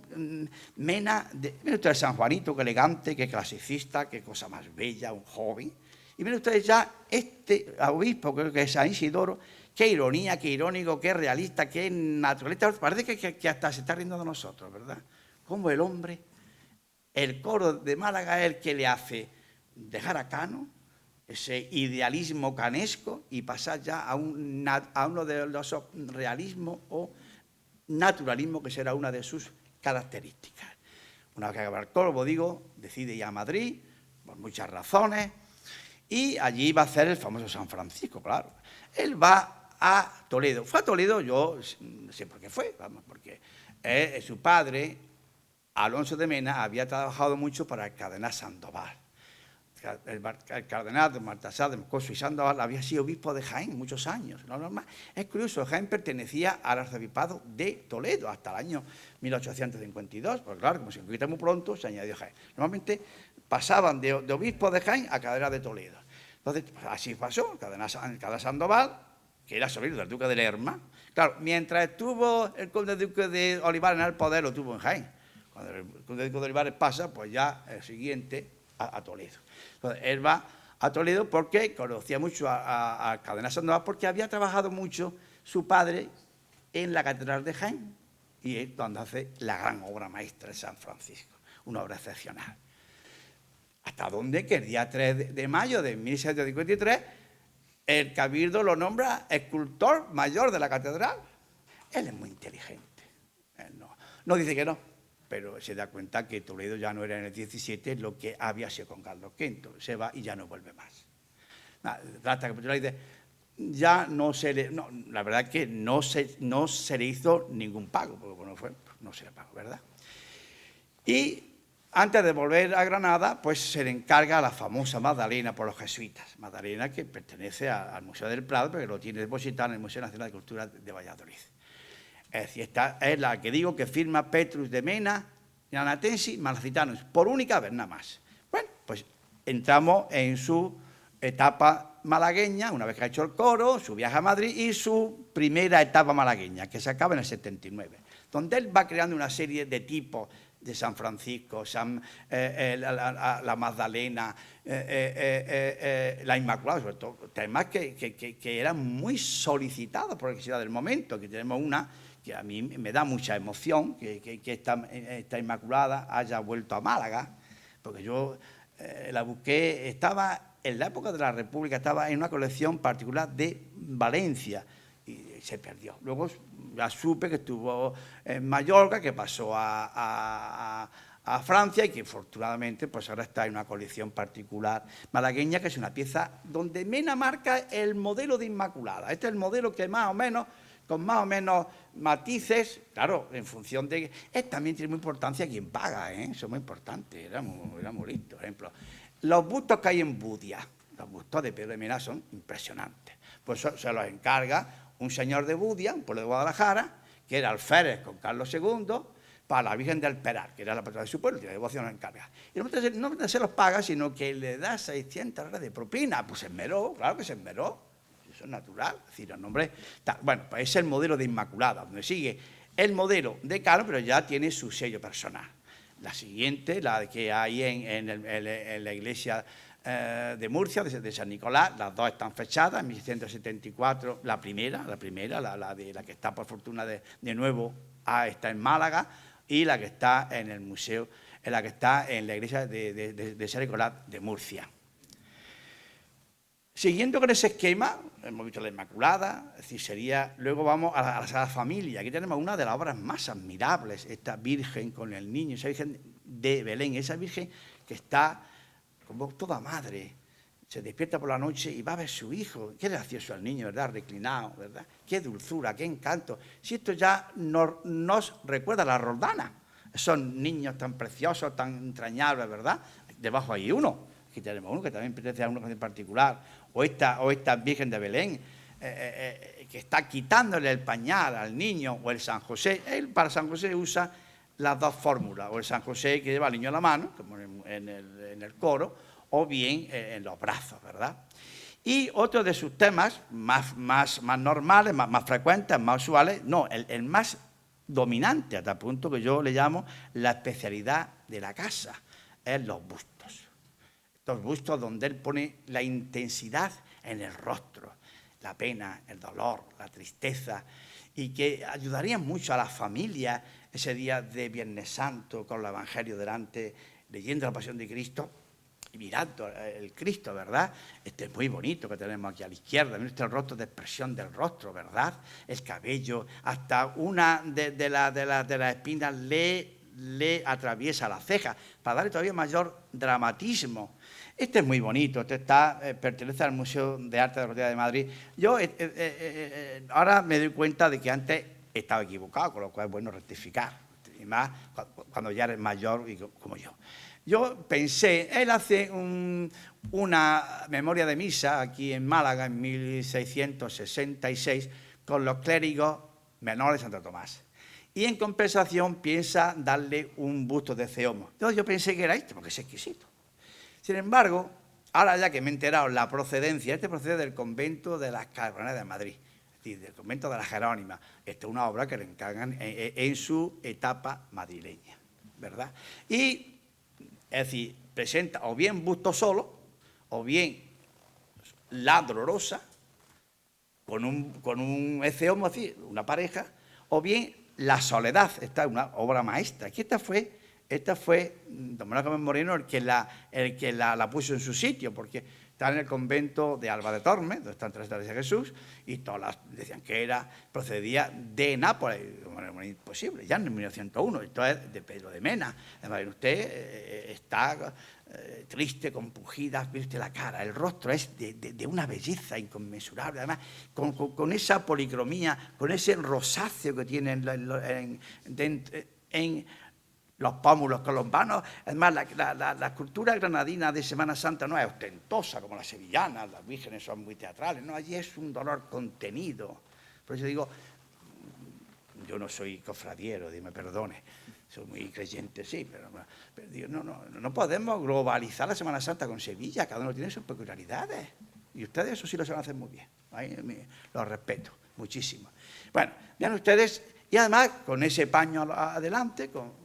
mena, ven ustedes San Juanito, qué elegante, qué clasicista, qué cosa más bella, un joven, y ven ustedes ya este obispo, creo que es San Isidoro, qué ironía, qué irónico, qué realista, qué naturalista, parece que hasta se está riendo de nosotros, ¿verdad? Como el hombre, el coro de Málaga es el que le hace dejar a Cano, ese idealismo canesco, y pasar ya a uno de los realismos o naturalismo, que será una de sus características. Una vez que acaba el coro, como digo, decide ir a Madrid, por muchas razones, y allí va a hacer el famoso San Francisco, claro. Él va a Toledo. Fue a Toledo, yo no sé por qué fue, vamos, porque su padre, Alonso de Mena, había trabajado mucho para el cardenal Sandoval. El cardenal de Baltasar de Moscoso y Sandoval había sido obispo de Jaén muchos años. ¿No? Normal. Es curioso, Jaén pertenecía al arzobispado de Toledo hasta el año 1852, porque claro, como se conquista muy pronto, se añadió Jaén. Normalmente pasaban de obispo de Jaén a cardenal de Toledo. Entonces, pues, así pasó, el cardenal Sandoval, que era sobrino del duque de Lerma. Claro, mientras estuvo el conde duque de Olivares en el poder, lo tuvo en Jaén. Cuando el conde duque de Olivares pasa, pues ya el siguiente a Toledo. Entonces, él va a Toledo porque conocía mucho a cardenal Sandoval, porque había trabajado mucho su padre en la catedral de Jaén, y es donde hace la gran obra maestra de San Francisco, una obra excepcional. Hasta donde que el día 3 de mayo de 1753 el cabildo lo nombra escultor mayor de la catedral. Él es muy inteligente, él no dice que no, pero se da cuenta que Toledo ya no era en el 17 lo que había sido con Carlos V. Se va y ya no vuelve más. Hasta que le dice, ya no se le... No, la verdad es que no se le hizo ningún pago, porque no se le pagó, ¿verdad? Y Antes de volver a Granada, pues se le encarga a la famosa Magdalena por los jesuitas. Magdalena que pertenece al Museo del Prado, pero que lo tiene depositado en el Museo Nacional de Cultura de Valladolid. Es decir, esta es la que digo que firma Petrus de Mena, Anatensis, Malacitanus, por única vez nada más. Bueno, pues entramos en su etapa malagueña, una vez que ha hecho el coro, su viaje a Madrid y su primera etapa malagueña, que se acaba en el 79, donde él va creando una serie de tipos de San Francisco, la Magdalena, la Inmaculada, sobre todo, temas que eran muy solicitados por la Iglesia del momento. Aquí tenemos una que a mí me da mucha emoción, que esta Inmaculada haya vuelto a Málaga, porque yo la busqué, estaba en la época de la República, estaba en una colección particular de Valencia, y se perdió. Luego ya supe que estuvo en Mallorca, que pasó a Francia y que afortunadamente pues ahora está en una colección particular malagueña, que es una pieza donde Mena marca el modelo de Inmaculada. Este es el modelo que más o menos, con más o menos matices, claro, en función de... también tiene muy importancia quien paga, eso es muy importante, era muy lindo. Por ejemplo, los bustos que hay en Budia, los bustos de Pedro de Mena son impresionantes. Pues se los encarga un señor de Budia, un pueblo de Guadalajara, que era alférez con Carlos II, para la Virgen del Peral, que era la patrona de su pueblo, y la devoción lo encarga. Y no se los paga, sino que le da 600 horas de propina. Pues se esmeró, claro que se esmeró. Eso es natural. Es decir, el nombre... Bueno, pues es el modelo de Inmaculada, donde sigue el modelo de Carlos, pero ya tiene su sello personal. La siguiente, la que hay en la iglesia de Murcia, de San Nicolás, las dos están fechadas, en 1674, la primera, la que está por fortuna de nuevo, está en Málaga, y la que está en el museo, la que está en la iglesia de San Nicolás de Murcia. Siguiendo con ese esquema, hemos visto la Inmaculada, es decir, luego vamos a la Sagrada Familia. Aquí tenemos una de las obras más admirables, esta Virgen con el niño, esa Virgen de Belén, esa Virgen que está como toda madre, se despierta por la noche y va a ver a su hijo. Qué gracioso el niño, ¿verdad? Reclinado, ¿verdad? Qué dulzura, qué encanto. Si esto ya nos recuerda a la Roldana, esos niños tan preciosos, tan entrañables, ¿verdad? Debajo hay uno, aquí tenemos uno que también pertenece a una canción particular, o esta Virgen de Belén, que está quitándole el pañal al niño, o el San José. Él para San José usa las dos fórmulas, o el San José que lleva al niño en la mano, como en el coro, o bien en los brazos, ¿verdad? Y otro de sus temas más normales, más frecuentes, más usuales, no, el más dominante, hasta el punto que yo le llamo la especialidad de la casa, es los bustos. Estos bustos donde él pone la intensidad en el rostro, la pena, el dolor, la tristeza, y que ayudarían mucho a las familias ese día de Viernes Santo, con el Evangelio delante, leyendo la Pasión de Cristo y mirando el Cristo, ¿verdad? Este es muy bonito que tenemos aquí a la izquierda, nuestro rostro de expresión del rostro, ¿verdad? El cabello, hasta una de las espinas le atraviesa la ceja, para darle todavía mayor dramatismo. Este es muy bonito, pertenece al Museo de Arte de la Universidad de Madrid. Yo ahora me doy cuenta de que antes estaba equivocado, con lo cual es bueno rectificar, y más cuando ya eres mayor como yo. Yo pensé, él hace una memoria de misa aquí en Málaga en 1666 con los clérigos menores de Santo Tomás. Y en compensación piensa darle un busto de Ceomo. Entonces yo pensé que era este, porque es exquisito. Sin embargo, ahora ya que me he enterado la procedencia, este procede del convento de las Carboneras de Madrid, es decir, del convento de las Jerónimas. Esta es una obra que le encargan en su etapa madrileña, ¿verdad? Y, es decir, presenta o bien busto solo, o bien la dolorosa, con un Ceomo, es decir, una pareja, o bien la soledad. Esta es una obra maestra. Aquí esta fue don Manuel Gómez Moreno el que la puso en su sitio, porque está en el convento de Alba de Tormes, donde están tres de Jesús, y todas decían que procedía de Nápoles. Bueno, imposible, ya en 1901, esto es de Pedro de Mena. Además, usted está triste, compungida, ve usted la cara, el rostro es de una belleza inconmensurable, además con esa policromía, con ese rosáceo que tiene los pómulos colombanos. Además, la cultura granadina de Semana Santa no es ostentosa como la sevillana, las vírgenes son muy teatrales, no, allí es un dolor contenido. Por eso digo, yo no soy cofradiero, me perdone, soy muy creyente, sí, pero digo, no podemos globalizar la Semana Santa con Sevilla, cada uno tiene sus peculiaridades. Y ustedes eso sí lo saben hacer muy bien, los respeto muchísimo. Bueno, vean ustedes, y además con ese paño adelante, con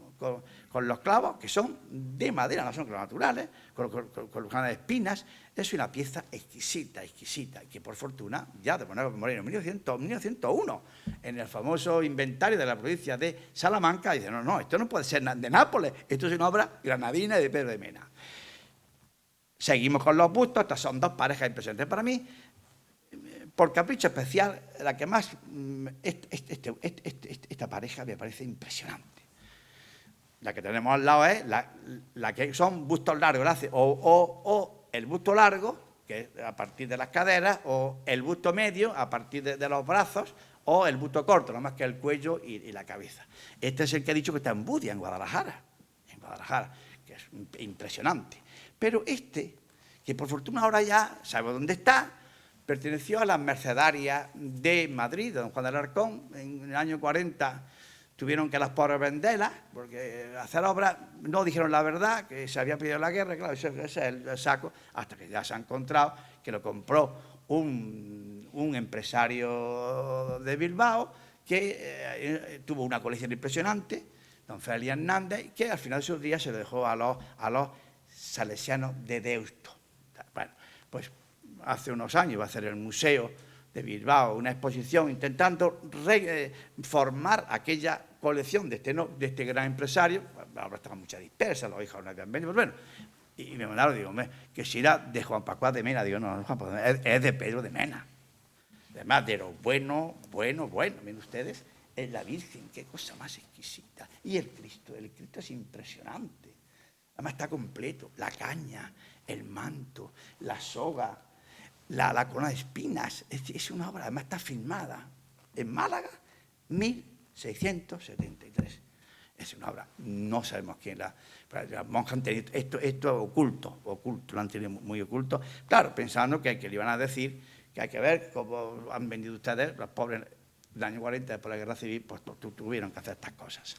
los clavos, que son de madera, no son clavos naturales, con las espinas, es una pieza exquisita, exquisita, que por fortuna, ya de Moreno en 1901, en el famoso inventario de la provincia de Salamanca, dice, no, esto no puede ser de Nápoles, esto es una obra granadina de Pedro de Mena. Seguimos con los bustos, estas son dos parejas impresionantes para mí. Por capricho especial, la que más, esta pareja me parece impresionante. La que tenemos al lado es la que son bustos largos, o el busto largo, que es a partir de las caderas, o el busto medio, a partir de los brazos, o el busto corto, nada más que el cuello y la cabeza. Este es el que he dicho que está en Budia, en Guadalajara, que es impresionante. Pero este, que por fortuna ahora ya sabe dónde está, perteneció a las mercedarias de Madrid, de don Juan de Alarcón. En el año 40 tuvieron que las pobres venderlas, porque hacer obras no dijeron la verdad, que se había pedido la guerra, claro, ese es el saco, hasta que ya se ha encontrado que lo compró un empresario de Bilbao, que tuvo una colección impresionante, don Félix Hernández, que al final de sus días se lo dejó a los salesianos de Deusto. Bueno, pues hace unos años va a hacer el Museo de Bilbao una exposición intentando reformar aquella colección de este gran empresario. Ahora estaba mucha dispersa, los hijos no habían venido, pues bueno, y me mandaron, digo, que si era de Juan Pascual de Mena, digo, no, Juan Pascual de Mena, es de Pedro de Mena. Además de lo bueno, miren ustedes, es la Virgen, qué cosa más exquisita. Y el Cristo es impresionante. Además está completo, la caña, el manto, la soga, la corona de espinas. Es una obra, además está filmada en Málaga, 1673. Es una obra, no sabemos quién las monjas han tenido esto oculto, lo han tenido muy oculto. Claro, pensando que le iban a decir que hay que ver cómo han vendido ustedes, los pobres del año 40, después de la Guerra Civil, pues tuvieron que hacer estas cosas.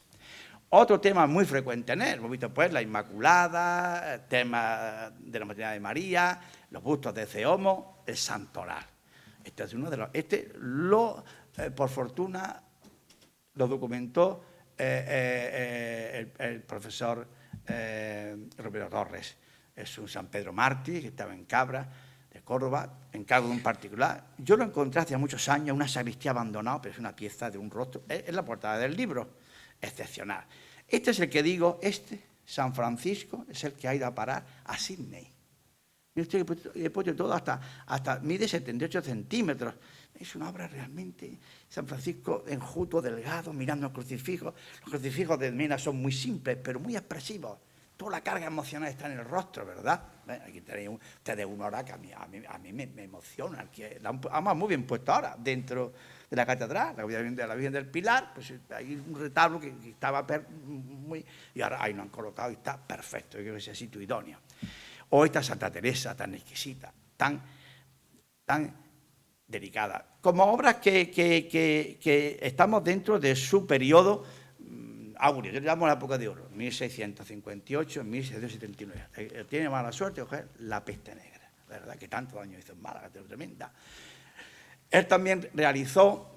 Otro tema muy frecuente en él, hemos visto pues la Inmaculada, el tema de la Maternidad de María, los bustos de Ceomo, el Santoral. Este es uno de los. Por fortuna, lo documentó el profesor Romero Torres. Es un San Pedro Mártir que estaba en Cabra, de Córdoba, en cargo de un particular. Yo lo encontré hace muchos años, una sacristía abandonada, pero es una pieza de un rostro. Es la portada del libro, excepcional. Este es el que digo, San Francisco, es el que ha ido a parar a Sydney. Mire usted que he puesto todo hasta mide 78 centímetros. Es una obra realmente, San Francisco enjuto, delgado, mirando al crucifijo. Los crucifijos de Mena son muy simples, pero muy expresivos. Toda la carga emocional está en el rostro, ¿verdad? Aquí tenéis ustedes una hora que a mí me emociona. Además, muy bien puesto ahora, dentro de la catedral, la Virgen del Pilar, pues hay un retablo que estaba muy... Y ahora ahí lo han colocado y está perfecto, yo creo que es así idóneo. O esta Santa Teresa, tan exquisita, tan delicada. Como obras que estamos dentro de su periodo áureo, yo le llamo la época de oro, 1658, 1679. Tiene mala suerte coger la peste negra, ¿verdad? Que tanto daño hizo en Málaga, tremenda. Él también realizó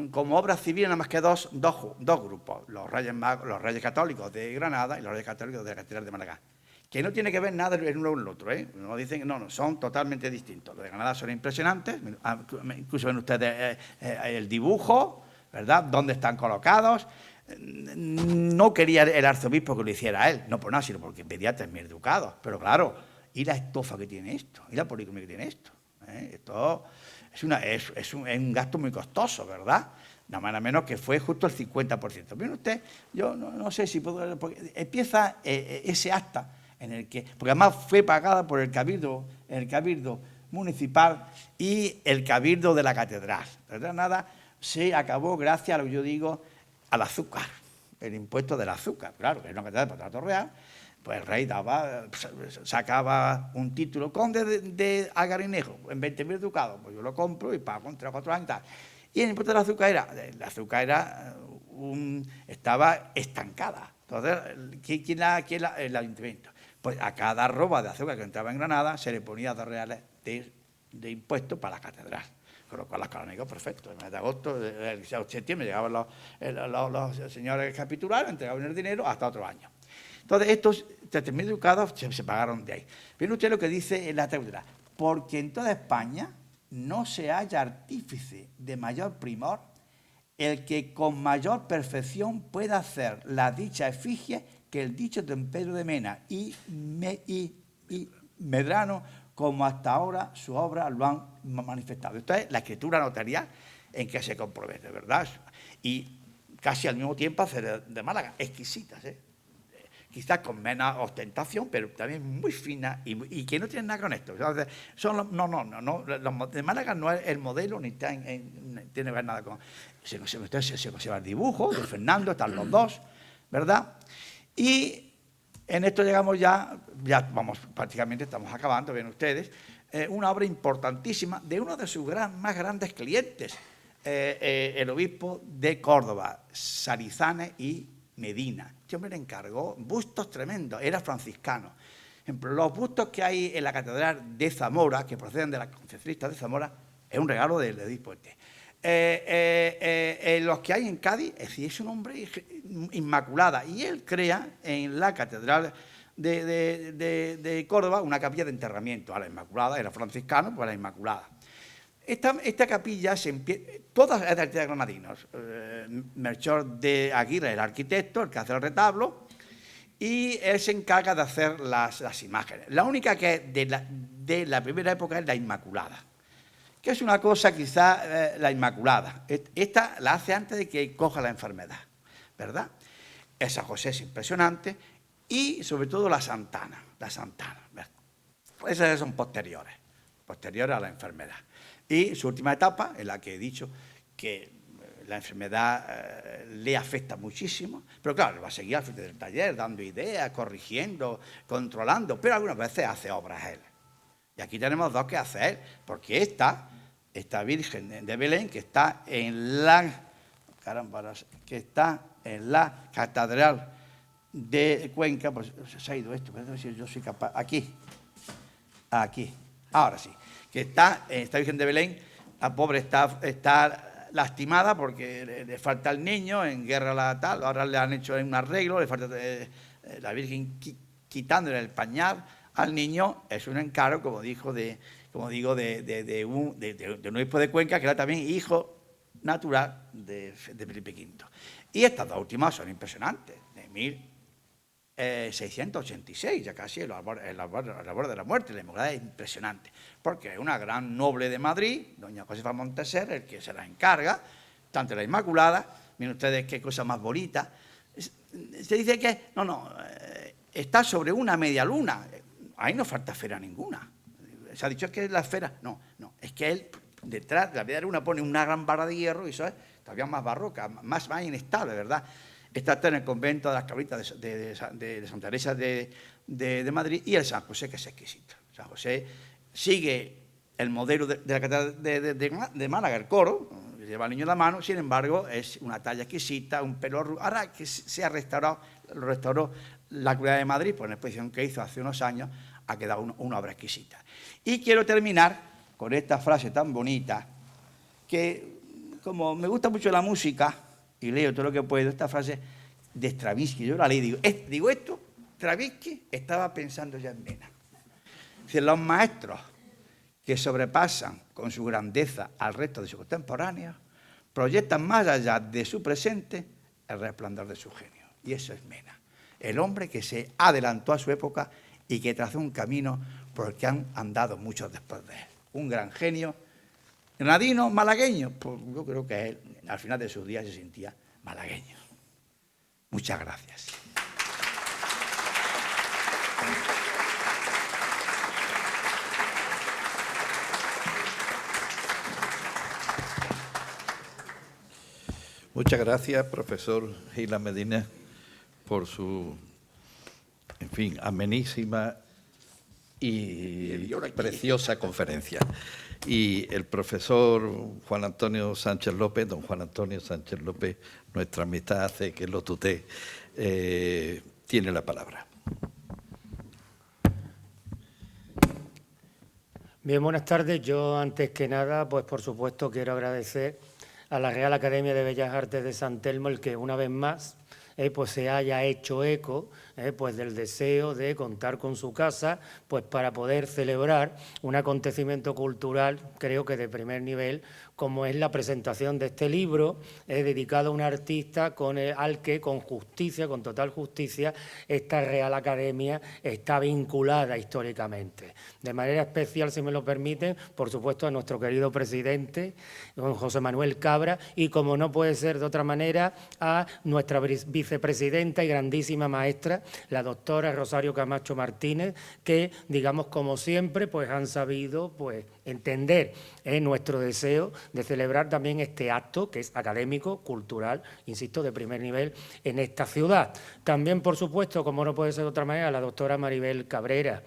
como obra civil nada más que dos grupos, los Reyes Católicos de Granada y los Reyes Católicos de la Catedral de Málaga, que no tiene que ver nada el uno con el otro, ¿eh? No dicen, no, son totalmente distintos. Los de Granada son impresionantes, incluso ven ustedes el dibujo, ¿verdad? Dónde están colocados. No quería el arzobispo que lo hiciera él, no por nada, sino porque pedía 3.000 ducados. Pero claro, ¿y la estofa que tiene esto? ¿Y la policromía que tiene esto? Esto es un gasto muy costoso, ¿verdad? Nada más menos que fue justo el 50%. Miren usted, yo no sé si puedo... Porque empieza ese acta en el que... Porque además fue pagada por el cabildo municipal y el cabildo de la catedral. De nada se acabó gracias a lo que yo digo, al azúcar. el impuesto del azúcar. Claro, que es una catedral de patronato real, pues el rey sacaba un título, conde de Algarinejo, en 20.000 ducados, pues yo lo compro y pago en 3 o 4 años y tal. Y el impuesto del azúcar estaba estancada. Entonces, ¿quién el ayuntamiento? Pues a cada arroba de azúcar que entraba en Granada se le ponía 2 reales de impuesto para la catedral. Con lo cual las canónicas, perfecto. En el mes de agosto, el septiembre llegaban los señores capitulares, entregaban el dinero hasta otro año. Entonces, estos 3.000 ducados se pagaron de ahí. Miren usted lo que dice en la tribuna. Porque en toda España no se halla artífice de mayor primor el que con mayor perfección pueda hacer la dicha efigie que el dicho don Pedro de Mena y Medrano, como hasta ahora su obra lo han manifestado. Esto es la escritura notarial en que se compromete, ¿verdad? Y casi al mismo tiempo hacer de Málaga, exquisitas, quizás con menos ostentación, pero también muy fina y que no tienen nada con esto. Entonces, los de Málaga no es el modelo ni tiene que ver nada con... Se conserva el dibujo de Fernando, están los dos, ¿verdad? Y en esto llegamos ya vamos, prácticamente estamos acabando, ven ustedes, una obra importantísima de uno de sus más grandes clientes, el obispo de Córdoba, Sarizane y Medina. Este hombre le encargó bustos tremendos, era franciscano. Por ejemplo, los bustos que hay en la catedral de Zamora, que proceden de la concepcionista de Zamora, es un regalo del obispo este. Los que hay en Cádiz, es decir, es un hombre inmaculada, y él crea en la catedral de Córdoba una capilla de enterramiento a la Inmaculada, era franciscano, pues a la Inmaculada. Esta capilla todas es de artistas granadinos. Melchor de Aguirre, el arquitecto, el que hace el retablo, y él se encarga de hacer las imágenes. La única que es de la primera época es la Inmaculada, que es una cosa quizá la Inmaculada. Esta la hace antes de que coja la enfermedad, ¿verdad? El San José es impresionante y sobre todo la Santana, ¿verdad? Esas son posteriores a la enfermedad. Y su última etapa, en la que he dicho que la enfermedad le afecta muchísimo, pero claro, va a seguir al frente del taller, dando ideas, corrigiendo, controlando, pero algunas veces hace obras él. Y aquí tenemos dos que hace él, porque esta Virgen de Belén, que está en la Catedral de Cuenca, pues se ha ido esto, pero no sé si yo soy capaz, aquí, ahora sí, que está esta Virgen de Belén, la pobre está lastimada porque le falta el niño, en guerra tal, ahora le han hecho un arreglo, le falta la Virgen quitándole el pañal al niño, es un encargo, como digo, de un obispo de Cuenca, que era también hijo natural de Felipe V. Y estas dos últimas son impresionantes, de 1686, ya casi el borde de la muerte. La Inmaculada es impresionante, porque es una gran noble de Madrid, doña Josefa Monteser, el que se la encarga, tanto la Inmaculada, miren ustedes qué cosa más bonita. Se dice que, está sobre una media luna, ahí no falta esfera ninguna. Se ha dicho que es la esfera, no, es que él detrás de la media luna pone una gran barra de hierro y eso es todavía más barroca, más inestable, ¿verdad? Está en el convento de las Carmelitas de Santa Teresa de Madrid, y el San José, que es exquisito. San José sigue el modelo de la catedral de Málaga, el coro, lleva al niño en la mano, sin embargo, es una talla exquisita, un pelo... Ahora que se ha restauró, lo restauró la Comunidad de Madrid, por una exposición que hizo hace unos años, ha quedado una obra exquisita. Y quiero terminar con esta frase tan bonita, que como me gusta mucho la música, y leo todo lo que puedo, esta frase de Stravinsky, yo la leí, digo esto, Stravinsky estaba pensando ya en Mena. Dice, los maestros que sobrepasan con su grandeza al resto de sus contemporáneos, proyectan más allá de su presente el resplandor de su genio. Y eso es Mena, el hombre que se adelantó a su época y que trazó un camino por el que han andado muchos después de él. Un gran genio, granadino, malagueño, pues yo creo que él, al final de sus días, se sentía malagueño. Muchas gracias. Muchas gracias, profesor Gila Medina, por su, en fin, amenísima y preciosa conferencia. Y el profesor Juan Antonio Sánchez López, don Juan Antonio Sánchez López, nuestra amistad hace que lo tutee, tiene la palabra. Bien, buenas tardes. Yo, antes que nada, pues por supuesto quiero agradecer a la Real Academia de Bellas Artes de San Telmo el que una vez más pues se haya hecho eco pues del deseo de contar con su casa pues para poder celebrar un acontecimiento cultural, creo que de primer nivel, como es la presentación de este libro dedicado a un artista al que con justicia, con total justicia, esta Real Academia está vinculada históricamente. De manera especial, si me lo permiten, por supuesto a nuestro querido presidente, don José Manuel Cabra, y como no puede ser de otra manera, a nuestra vicepresidenta y grandísima maestra, la doctora Rosario Camacho Martínez, que, digamos, como siempre, pues han sabido pues entender nuestro deseo de celebrar también este acto, que es académico, cultural, insisto, de primer nivel en esta ciudad. También, por supuesto, como no puede ser de otra manera, la doctora Maribel Cabrera,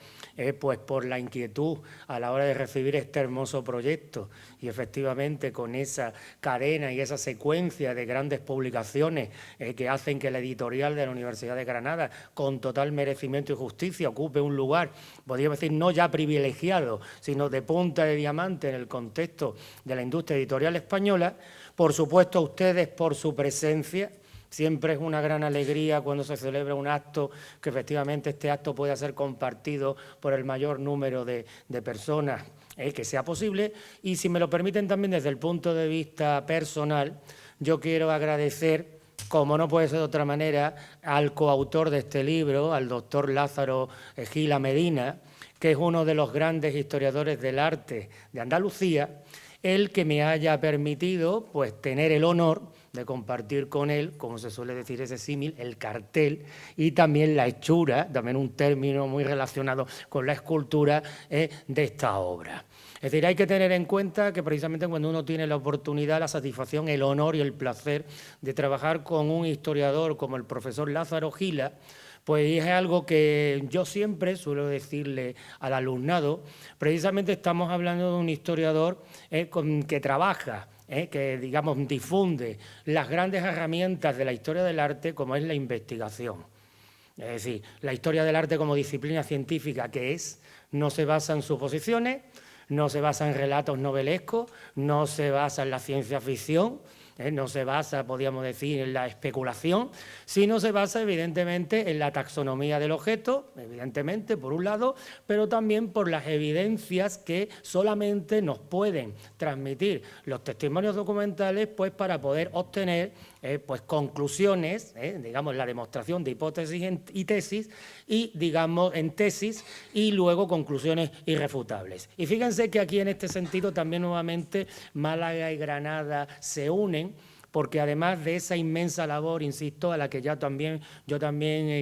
pues por la inquietud a la hora de recibir este hermoso proyecto y efectivamente con esa cadena y esa secuencia de grandes publicaciones que hacen que la editorial de la Universidad de Granada, con total merecimiento y justicia, ocupe un lugar, podríamos decir, no ya privilegiado, sino de punta de diamante en el contexto de la industria editorial española. Por supuesto, a ustedes por su presencia. Siempre es una gran alegría cuando se celebra un acto, que efectivamente este acto pueda ser compartido por el mayor número de personas que sea posible. Y si me lo permiten también desde el punto de vista personal, yo quiero agradecer, como no puede ser de otra manera, al coautor de este libro, al doctor Lázaro Gila Medina, que es uno de los grandes historiadores del arte de Andalucía, el que me haya permitido pues tener el honor de compartir con él, como se suele decir ese símil, el cartel y también la hechura, también un término muy relacionado con la escultura de esta obra. Es decir, hay que tener en cuenta que precisamente cuando uno tiene la oportunidad, la satisfacción, el honor y el placer de trabajar con un historiador como el profesor Lázaro Gila, pues es algo que yo siempre suelo decirle al alumnado. Precisamente estamos hablando de un historiador que trabaja, que, digamos, difunde las grandes herramientas de la historia del arte, como es la investigación. Es decir, la historia del arte como disciplina científica que es, no se basa en suposiciones, no se basa en relatos novelescos, no se basa en la ciencia ficción, no se basa, podríamos decir, en la especulación, sino se basa evidentemente en la taxonomía del objeto, evidentemente por un lado, pero también por las evidencias que solamente nos pueden transmitir los testimonios documentales pues para poder obtener pues conclusiones, digamos la demostración de hipótesis y tesis, y digamos en tesis y luego conclusiones irrefutables. Y fíjense que aquí en este sentido también nuevamente Málaga y Granada se unen, porque además de esa inmensa labor, insisto, a la que yo también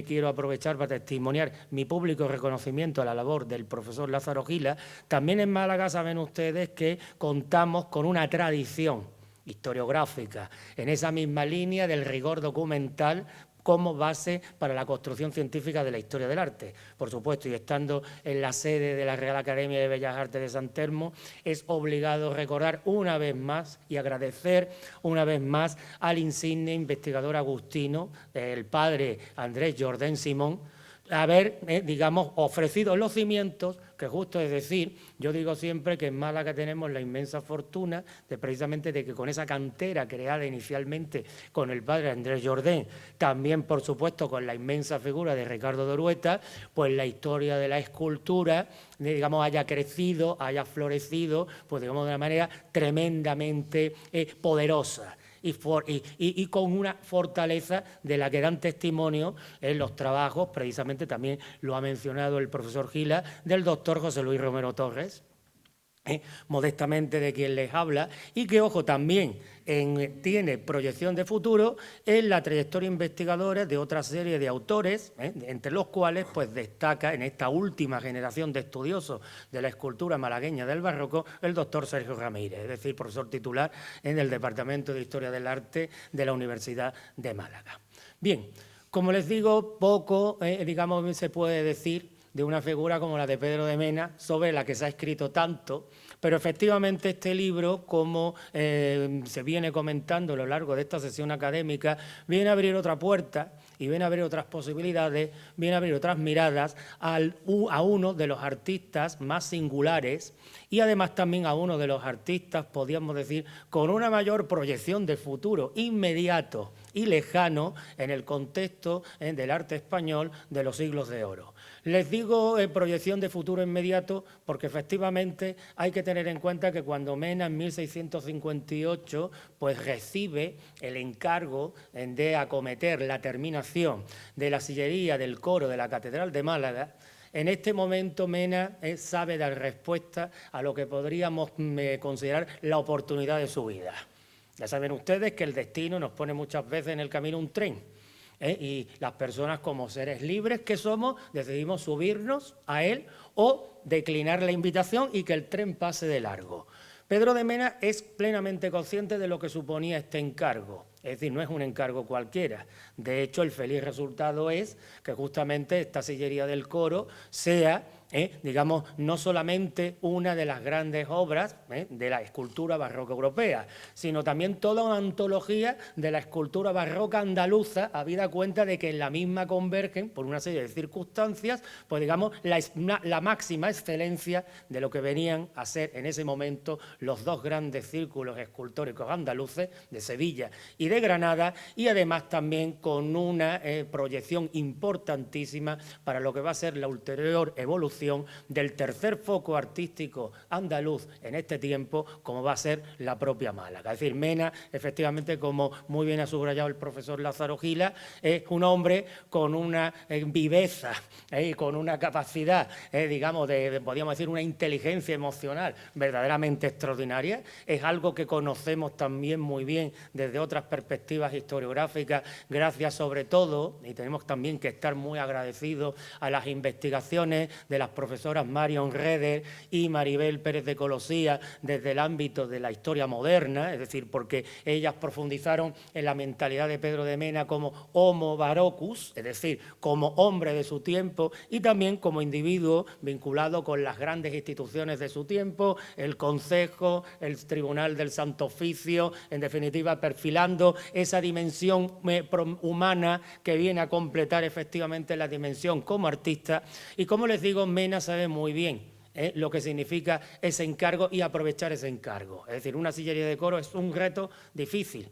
quiero aprovechar para testimoniar mi público reconocimiento a la labor del profesor Lázaro Gila, también en Málaga saben ustedes que contamos con una tradición historiográfica en esa misma línea del rigor documental como base para la construcción científica de la historia del arte. Por supuesto, y estando en la sede de la Real Academia de Bellas Artes de San Telmo, es obligado recordar una vez más y agradecer una vez más al insigne investigador agustino, el padre Andrés Jordén Simón, haber, digamos, ofrecido los cimientos, que justo es decir, yo digo siempre que en Málaga tenemos la inmensa fortuna de precisamente de que con esa cantera creada inicialmente con el padre Andrés Jordén, también por supuesto con la inmensa figura de Ricardo de Orueta, pues la historia de la escultura, digamos, haya crecido, haya florecido, pues digamos de una manera tremendamente poderosa. Y con una fortaleza de la que dan testimonio en los trabajos, precisamente también lo ha mencionado el profesor Gila, del doctor José Luis Romero Torres, modestamente de quien les habla, y que, ojo, también tiene proyección de futuro en la trayectoria investigadora de otra serie de autores, entre los cuales pues, destaca en esta última generación de estudiosos de la escultura malagueña del barroco el doctor Sergio Ramírez, es decir, profesor titular en el Departamento de Historia del Arte de la Universidad de Málaga. Bien, como les digo, poco, digamos, se puede decir de una figura como la de Pedro de Mena, sobre la que se ha escrito tanto, pero efectivamente este libro, como se viene comentando a lo largo de esta sesión académica, viene a abrir otra puerta y viene a abrir otras posibilidades, viene a abrir otras miradas a uno de los artistas más singulares y además también a uno de los artistas, podríamos decir, con una mayor proyección de futuro inmediato y lejano en el contexto del arte español de los siglos de oro. Les digo proyección de futuro inmediato porque efectivamente hay que tener en cuenta que cuando Mena en 1658 pues recibe el encargo de acometer la terminación de la sillería del coro de la Catedral de Málaga, en este momento Mena sabe dar respuesta a lo que podríamos considerar la oportunidad de su vida. Ya saben ustedes que el destino nos pone muchas veces en el camino un tren. Y las personas como seres libres que somos decidimos subirnos a él o declinar la invitación y que el tren pase de largo. Pedro de Mena es plenamente consciente de lo que suponía este encargo, es decir, no es un encargo cualquiera. De hecho, el feliz resultado es que justamente esta sillería del coro sea, digamos, no solamente una de las grandes obras de la escultura barroca europea, sino también toda una antología de la escultura barroca andaluza, habida cuenta de que en la misma convergen, por una serie de circunstancias, pues digamos, la máxima excelencia de lo que venían a ser en ese momento los dos grandes círculos escultóricos andaluces de Sevilla y de Granada, y además también con una proyección importantísima para lo que va a ser la ulterior evolución del tercer foco artístico andaluz en este tiempo, como va a ser la propia Málaga. Es decir, Mena, efectivamente, como muy bien ha subrayado el profesor Lázaro Gila, es un hombre con una viveza, con una capacidad, digamos, podríamos decir, una inteligencia emocional verdaderamente extraordinaria. Es algo que conocemos también muy bien desde otras perspectivas historiográficas, gracias sobre todo, y tenemos también que estar muy agradecidos a las investigaciones de las profesoras Marion Reder y Maribel Pérez de Colosía desde el ámbito de la historia moderna, es decir, porque ellas profundizaron en la mentalidad de Pedro de Mena como homo barocus, es decir, como hombre de su tiempo y también como individuo vinculado con las grandes instituciones de su tiempo, el Concejo, el Tribunal del Santo Oficio, en definitiva perfilando esa dimensión humana que viene a completar efectivamente la dimensión como artista. Y como les digo, Mena sabe muy bien lo que significa ese encargo y aprovechar ese encargo. Es decir, una sillería de coro es un reto difícil,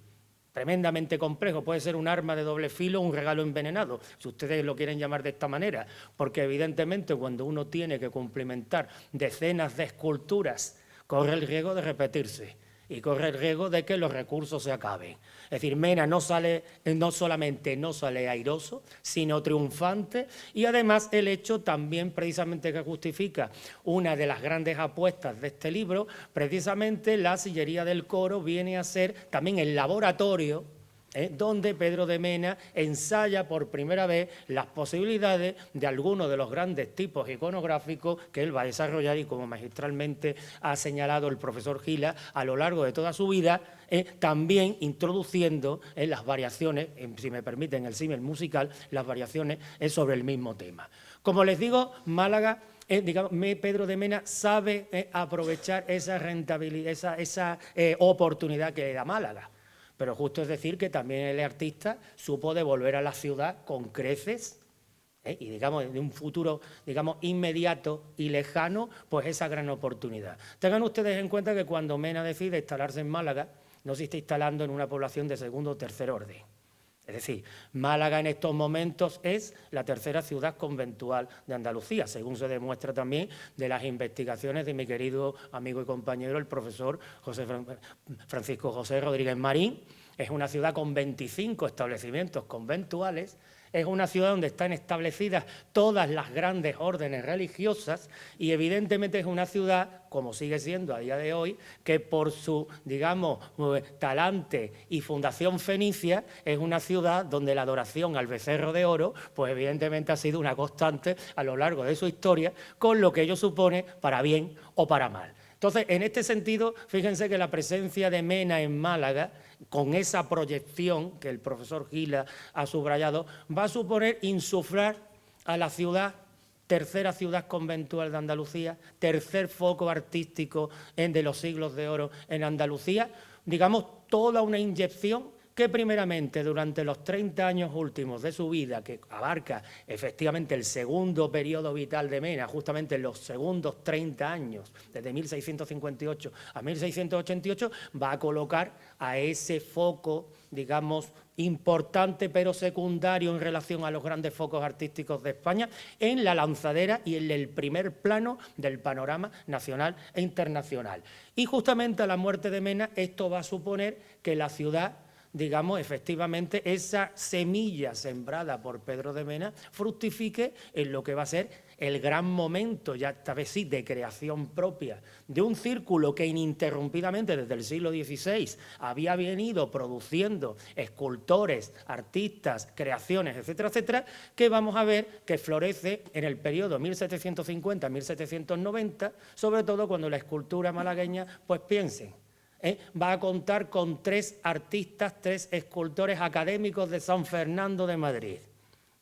tremendamente complejo, puede ser un arma de doble filo, un regalo envenenado, si ustedes lo quieren llamar de esta manera, porque evidentemente cuando uno tiene que cumplimentar decenas de esculturas, corre el riesgo de repetirse y corre el riesgo de que los recursos se acaben. Es decir, Mena no solamente no sale airoso, sino triunfante, y además el hecho también precisamente que justifica una de las grandes apuestas de este libro, precisamente la sillería del coro viene a ser también el laboratorio donde Pedro de Mena ensaya por primera vez las posibilidades de algunos de los grandes tipos iconográficos que él va a desarrollar y como magistralmente ha señalado el profesor Gila a lo largo de toda su vida, también introduciendo las variaciones, si me permiten el símil musical, las variaciones sobre el mismo tema. Como les digo, Málaga, Pedro de Mena sabe aprovechar esa rentabilidad, esa oportunidad que le da Málaga. Pero justo es decir que también el artista supo devolver a la ciudad con creces y digamos de un futuro inmediato y lejano, pues esa gran oportunidad. Tengan ustedes en cuenta que cuando Mena decide instalarse en Málaga, no se está instalando en una población de segundo o tercer orden. Es decir, Málaga en estos momentos es la tercera ciudad conventual de Andalucía, según se demuestra también de las investigaciones de mi querido amigo y compañero, el profesor Francisco José Rodríguez Marín. Es una ciudad con 25 establecimientos conventuales es una ciudad donde están establecidas todas las grandes órdenes religiosas y evidentemente es una ciudad, como sigue siendo a día de hoy, que por su, digamos, talante y fundación fenicia, es una ciudad donde la adoración al becerro de oro, pues evidentemente ha sido una constante a lo largo de su historia, con lo que ello supone para bien o para mal. Entonces, en este sentido, fíjense que la presencia de Mena en Málaga, con esa proyección que el profesor Gila ha subrayado, va a suponer insuflar a la ciudad, tercera ciudad conventual de Andalucía, tercer foco artístico de los siglos de oro en Andalucía, digamos, toda una inyección que primeramente durante los 30 años últimos de su vida, que abarca efectivamente el segundo periodo vital de Mena, justamente los segundos 30 años, desde 1658 a 1688, va a colocar a ese foco, digamos, importante pero secundario en relación a los grandes focos artísticos de España, en la lanzadera y en el primer plano del panorama nacional e internacional. Y justamente a la muerte de Mena, esto va a suponer que la ciudad, digamos, efectivamente, esa semilla sembrada por Pedro de Mena fructifique en lo que va a ser el gran momento, ya esta vez sí, de creación propia de un círculo que ininterrumpidamente desde el siglo XVI había venido produciendo escultores, artistas, creaciones, etcétera, etcétera, que vamos a ver que florece en el periodo 1750-1790, sobre todo cuando la escultura malagueña, pues piensen, va a contar con 3 artistas, 3 escultores académicos de San Fernando de Madrid.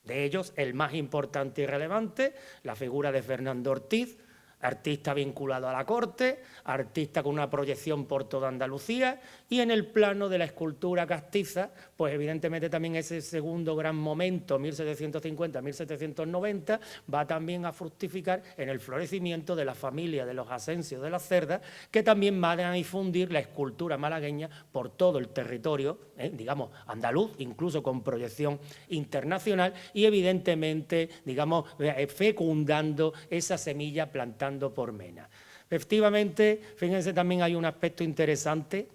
De ellos, el más importante y relevante, la figura de Fernando Ortiz, artista vinculado a la corte, artista con una proyección por toda Andalucía, y en el plano de la escultura castiza, pues evidentemente también ese segundo gran momento, 1750-1790, va también a fructificar en el florecimiento de la familia de los Asensios de la Cerda, que también van a difundir la escultura malagueña por todo el territorio, digamos, andaluz, incluso con proyección internacional, y evidentemente, digamos, fecundando esa semilla plantada por Mena. Efectivamente, fíjense, también hay un aspecto interesante,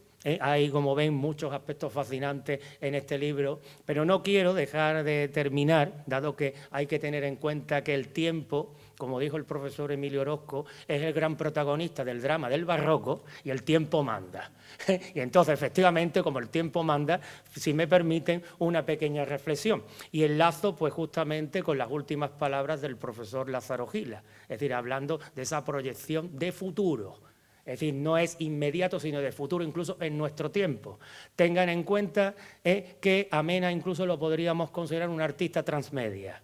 hay, como ven, muchos aspectos fascinantes en este libro, pero no quiero dejar de terminar, dado que hay que tener en cuenta que el tiempo, como dijo el profesor Emilio Orozco, es el gran protagonista del drama del barroco y el tiempo manda. Y entonces, efectivamente, como el tiempo manda, si me permiten, una pequeña reflexión. Y enlazo, pues, justamente con las últimas palabras del profesor Lázaro Gila, es decir, hablando de esa proyección de futuro. Es decir, no es inmediato, sino de futuro, incluso en nuestro tiempo. Tengan en cuenta que a Mena incluso lo podríamos considerar un artista transmedia.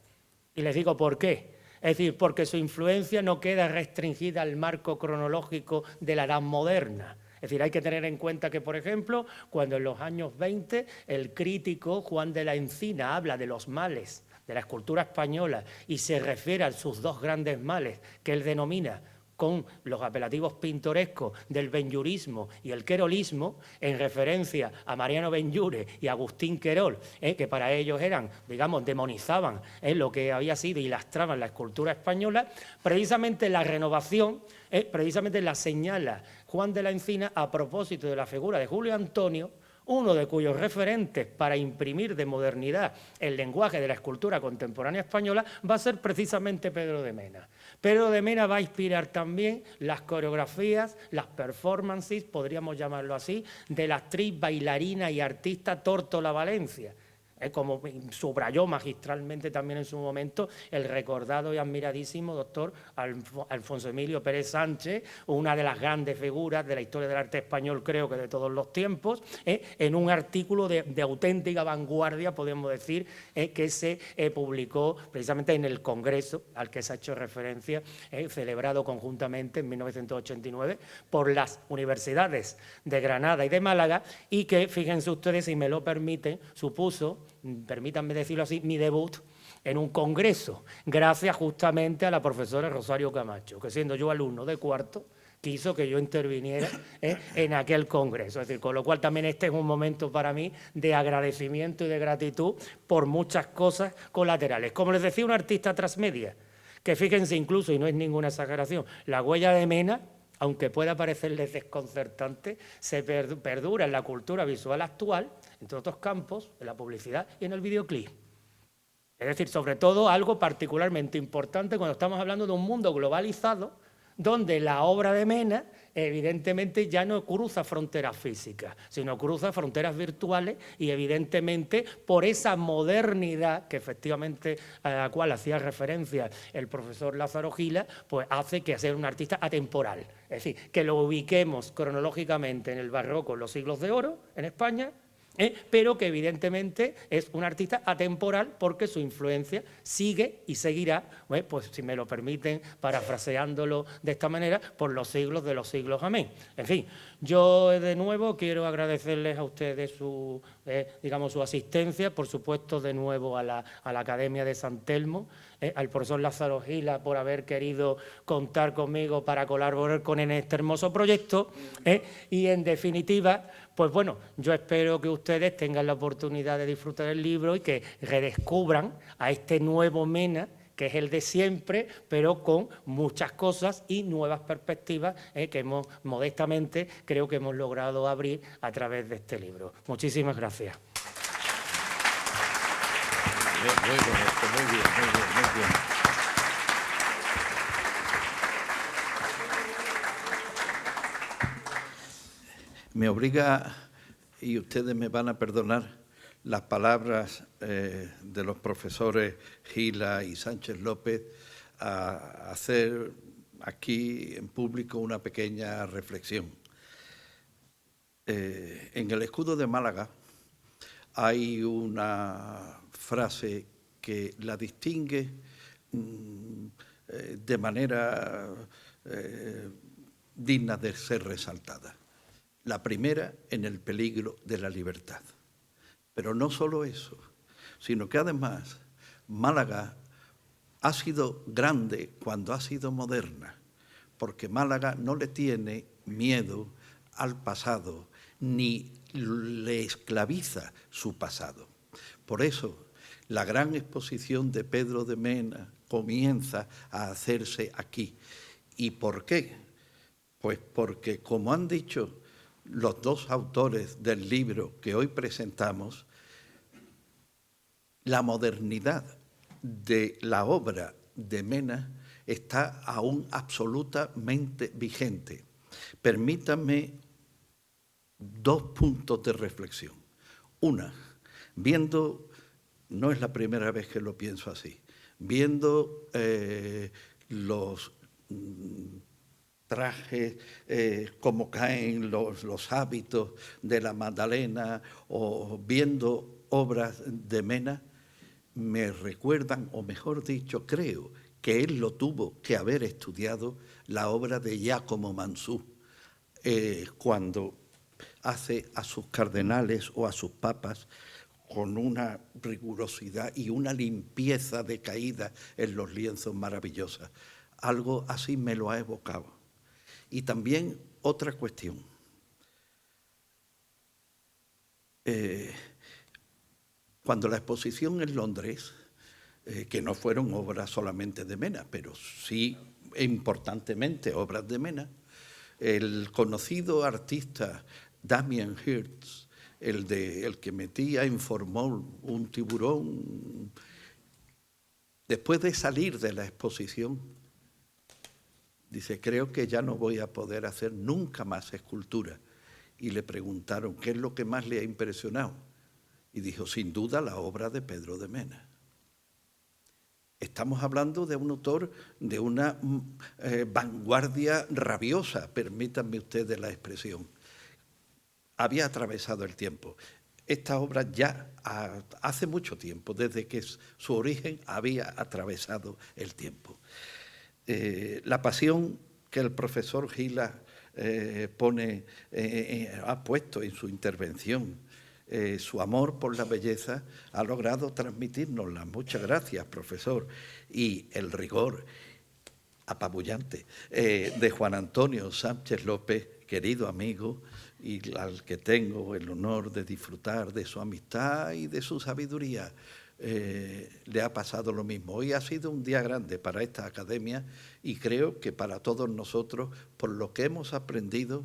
Y les digo por qué. Es decir, porque su influencia no queda restringida al marco cronológico de la Edad Moderna. Es decir, hay que tener en cuenta que, por ejemplo, cuando en los años 20 el crítico Juan de la Encina habla de los males de la escultura española y se refiere a sus 2 grandes males que él denomina con los apelativos pintorescos del benllurismo y el querolismo, en referencia a Mariano Benlliure y Agustín Querol, que para ellos eran, digamos, demonizaban lo que había sido y lastraban la escultura española, precisamente la renovación, precisamente la señala Juan de la Encina a propósito de la figura de Julio Antonio, uno de cuyos referentes para imprimir de modernidad el lenguaje de la escultura contemporánea española va a ser precisamente Pedro de Mena. Pedro de Mena va a inspirar también las coreografías, las performances, podríamos llamarlo así, de la actriz, bailarina y artista Tórtola Valencia. Como subrayó magistralmente también en su momento el recordado y admiradísimo doctor Alfonso Emilio Pérez Sánchez, una de las grandes figuras de la historia del arte español, creo que de todos los tiempos, en un artículo de auténtica vanguardia, podemos decir, que se publicó precisamente en el Congreso al que se ha hecho referencia, celebrado conjuntamente en 1989 por las universidades de Granada y de Málaga, y que, fíjense ustedes, si me lo permiten, supuso, permítanme decirlo así, mi debut en un congreso, gracias justamente a la profesora Rosario Camacho, que siendo yo alumno de cuarto, quiso que yo interviniera en aquel congreso. Es decir, con lo cual también este es un momento para mí de agradecimiento y de gratitud por muchas cosas colaterales. Como les decía, un artista transmedia, que fíjense incluso, y no es ninguna exageración, la huella de Mena, aunque pueda parecerles desconcertante, se perdura en la cultura visual actual, entre otros campos, en la publicidad y en el videoclip. Es Es decir, sobre todo algo particularmente importante cuando estamos hablando de un mundo globalizado, donde la obra de Mena evidentemente ya no cruza fronteras físicas, sino cruza fronteras virtuales y evidentemente por esa modernidad que efectivamente a la cual hacía referencia el profesor Lázaro Gila, pues hace que sea un artista atemporal. Es decir, que lo ubiquemos cronológicamente en el barroco, en los siglos de oro en España, pero que evidentemente es un artista atemporal porque su influencia sigue y seguirá, pues si me lo permiten, parafraseándolo de esta manera, por los siglos de los siglos. Amén. En fin, yo de nuevo quiero agradecerles a ustedes su, digamos, su asistencia, por supuesto de nuevo a la Academia de San Telmo, al profesor Lázaro Gila por haber querido contar conmigo para colaborar con este hermoso proyecto y en definitiva, pues bueno, yo espero que ustedes tengan la oportunidad de disfrutar del libro y que redescubran a este nuevo Mena, que es el de siempre, pero con muchas cosas y nuevas perspectivas que hemos, modestamente, creo que hemos logrado abrir a través de este libro. Muchísimas gracias. Muy bonito, muy bien, muy bien, muy bien. Me obliga, y ustedes me van a perdonar, las palabras de los profesores Gila y Sánchez López a hacer aquí en público una pequeña reflexión. En el escudo de Málaga hay una frase que la distingue de manera digna de ser resaltada. La primera, en el peligro de la libertad. Pero no solo eso, sino que además Málaga ha sido grande cuando ha sido moderna, porque Málaga no le tiene miedo al pasado, ni le esclaviza su pasado. Por eso, la gran exposición de Pedro de Mena comienza a hacerse aquí. ¿Y por qué? Pues porque, como han dicho los dos autores del libro que hoy presentamos, la modernidad de la obra de Mena está aún absolutamente vigente. Permítanme dos puntos de reflexión. Una, viendo, no es la primera vez que lo pienso así, viendo los trajes, cómo caen los hábitos de la Magdalena o viendo obras de Mena, me recuerdan, o mejor dicho, creo que él lo tuvo que haber estudiado, la obra de Giacomo Manzù, cuando hace a sus cardenales o a sus papas con una rigurosidad y una limpieza de caída en los lienzos maravillosas. Algo así me lo ha evocado. Y también otra cuestión. Cuando la exposición en Londres, que no fueron obras solamente de Mena, pero sí importantemente obras de Mena, el conocido artista Damien Hirst, el que metía en formol un tiburón, después de salir de la exposición, dice, creo que ya no voy a poder hacer nunca más escultura. Y le preguntaron, ¿qué es lo que más le ha impresionado? Y dijo, sin duda, la obra de Pedro de Mena. Estamos hablando de un autor de una vanguardia rabiosa, permítanme ustedes la expresión. Había atravesado el tiempo. Esta obra ya hace mucho tiempo, desde que su origen había atravesado el tiempo. La pasión que el profesor Gila ha puesto en su intervención, su amor por la belleza, ha logrado transmitirnosla. Muchas gracias, profesor. Y el rigor apabullante de Juan Antonio Sánchez López, querido amigo, y al que tengo el honor de disfrutar de su amistad y de su sabiduría. Le ha pasado lo mismo. Hoy ha sido un día grande para esta academia y creo que para todos nosotros, por lo que hemos aprendido,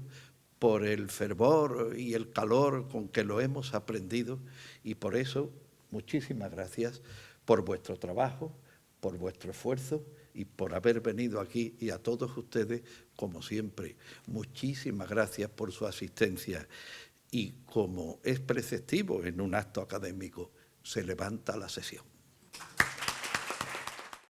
por el fervor y el calor con que lo hemos aprendido, y por eso, muchísimas gracias, por vuestro trabajo, por vuestro esfuerzo y por haber venido aquí, y a todos ustedes, como siempre, muchísimas gracias por su asistencia. Y como es preceptivo en un acto académico, se levanta la sesión.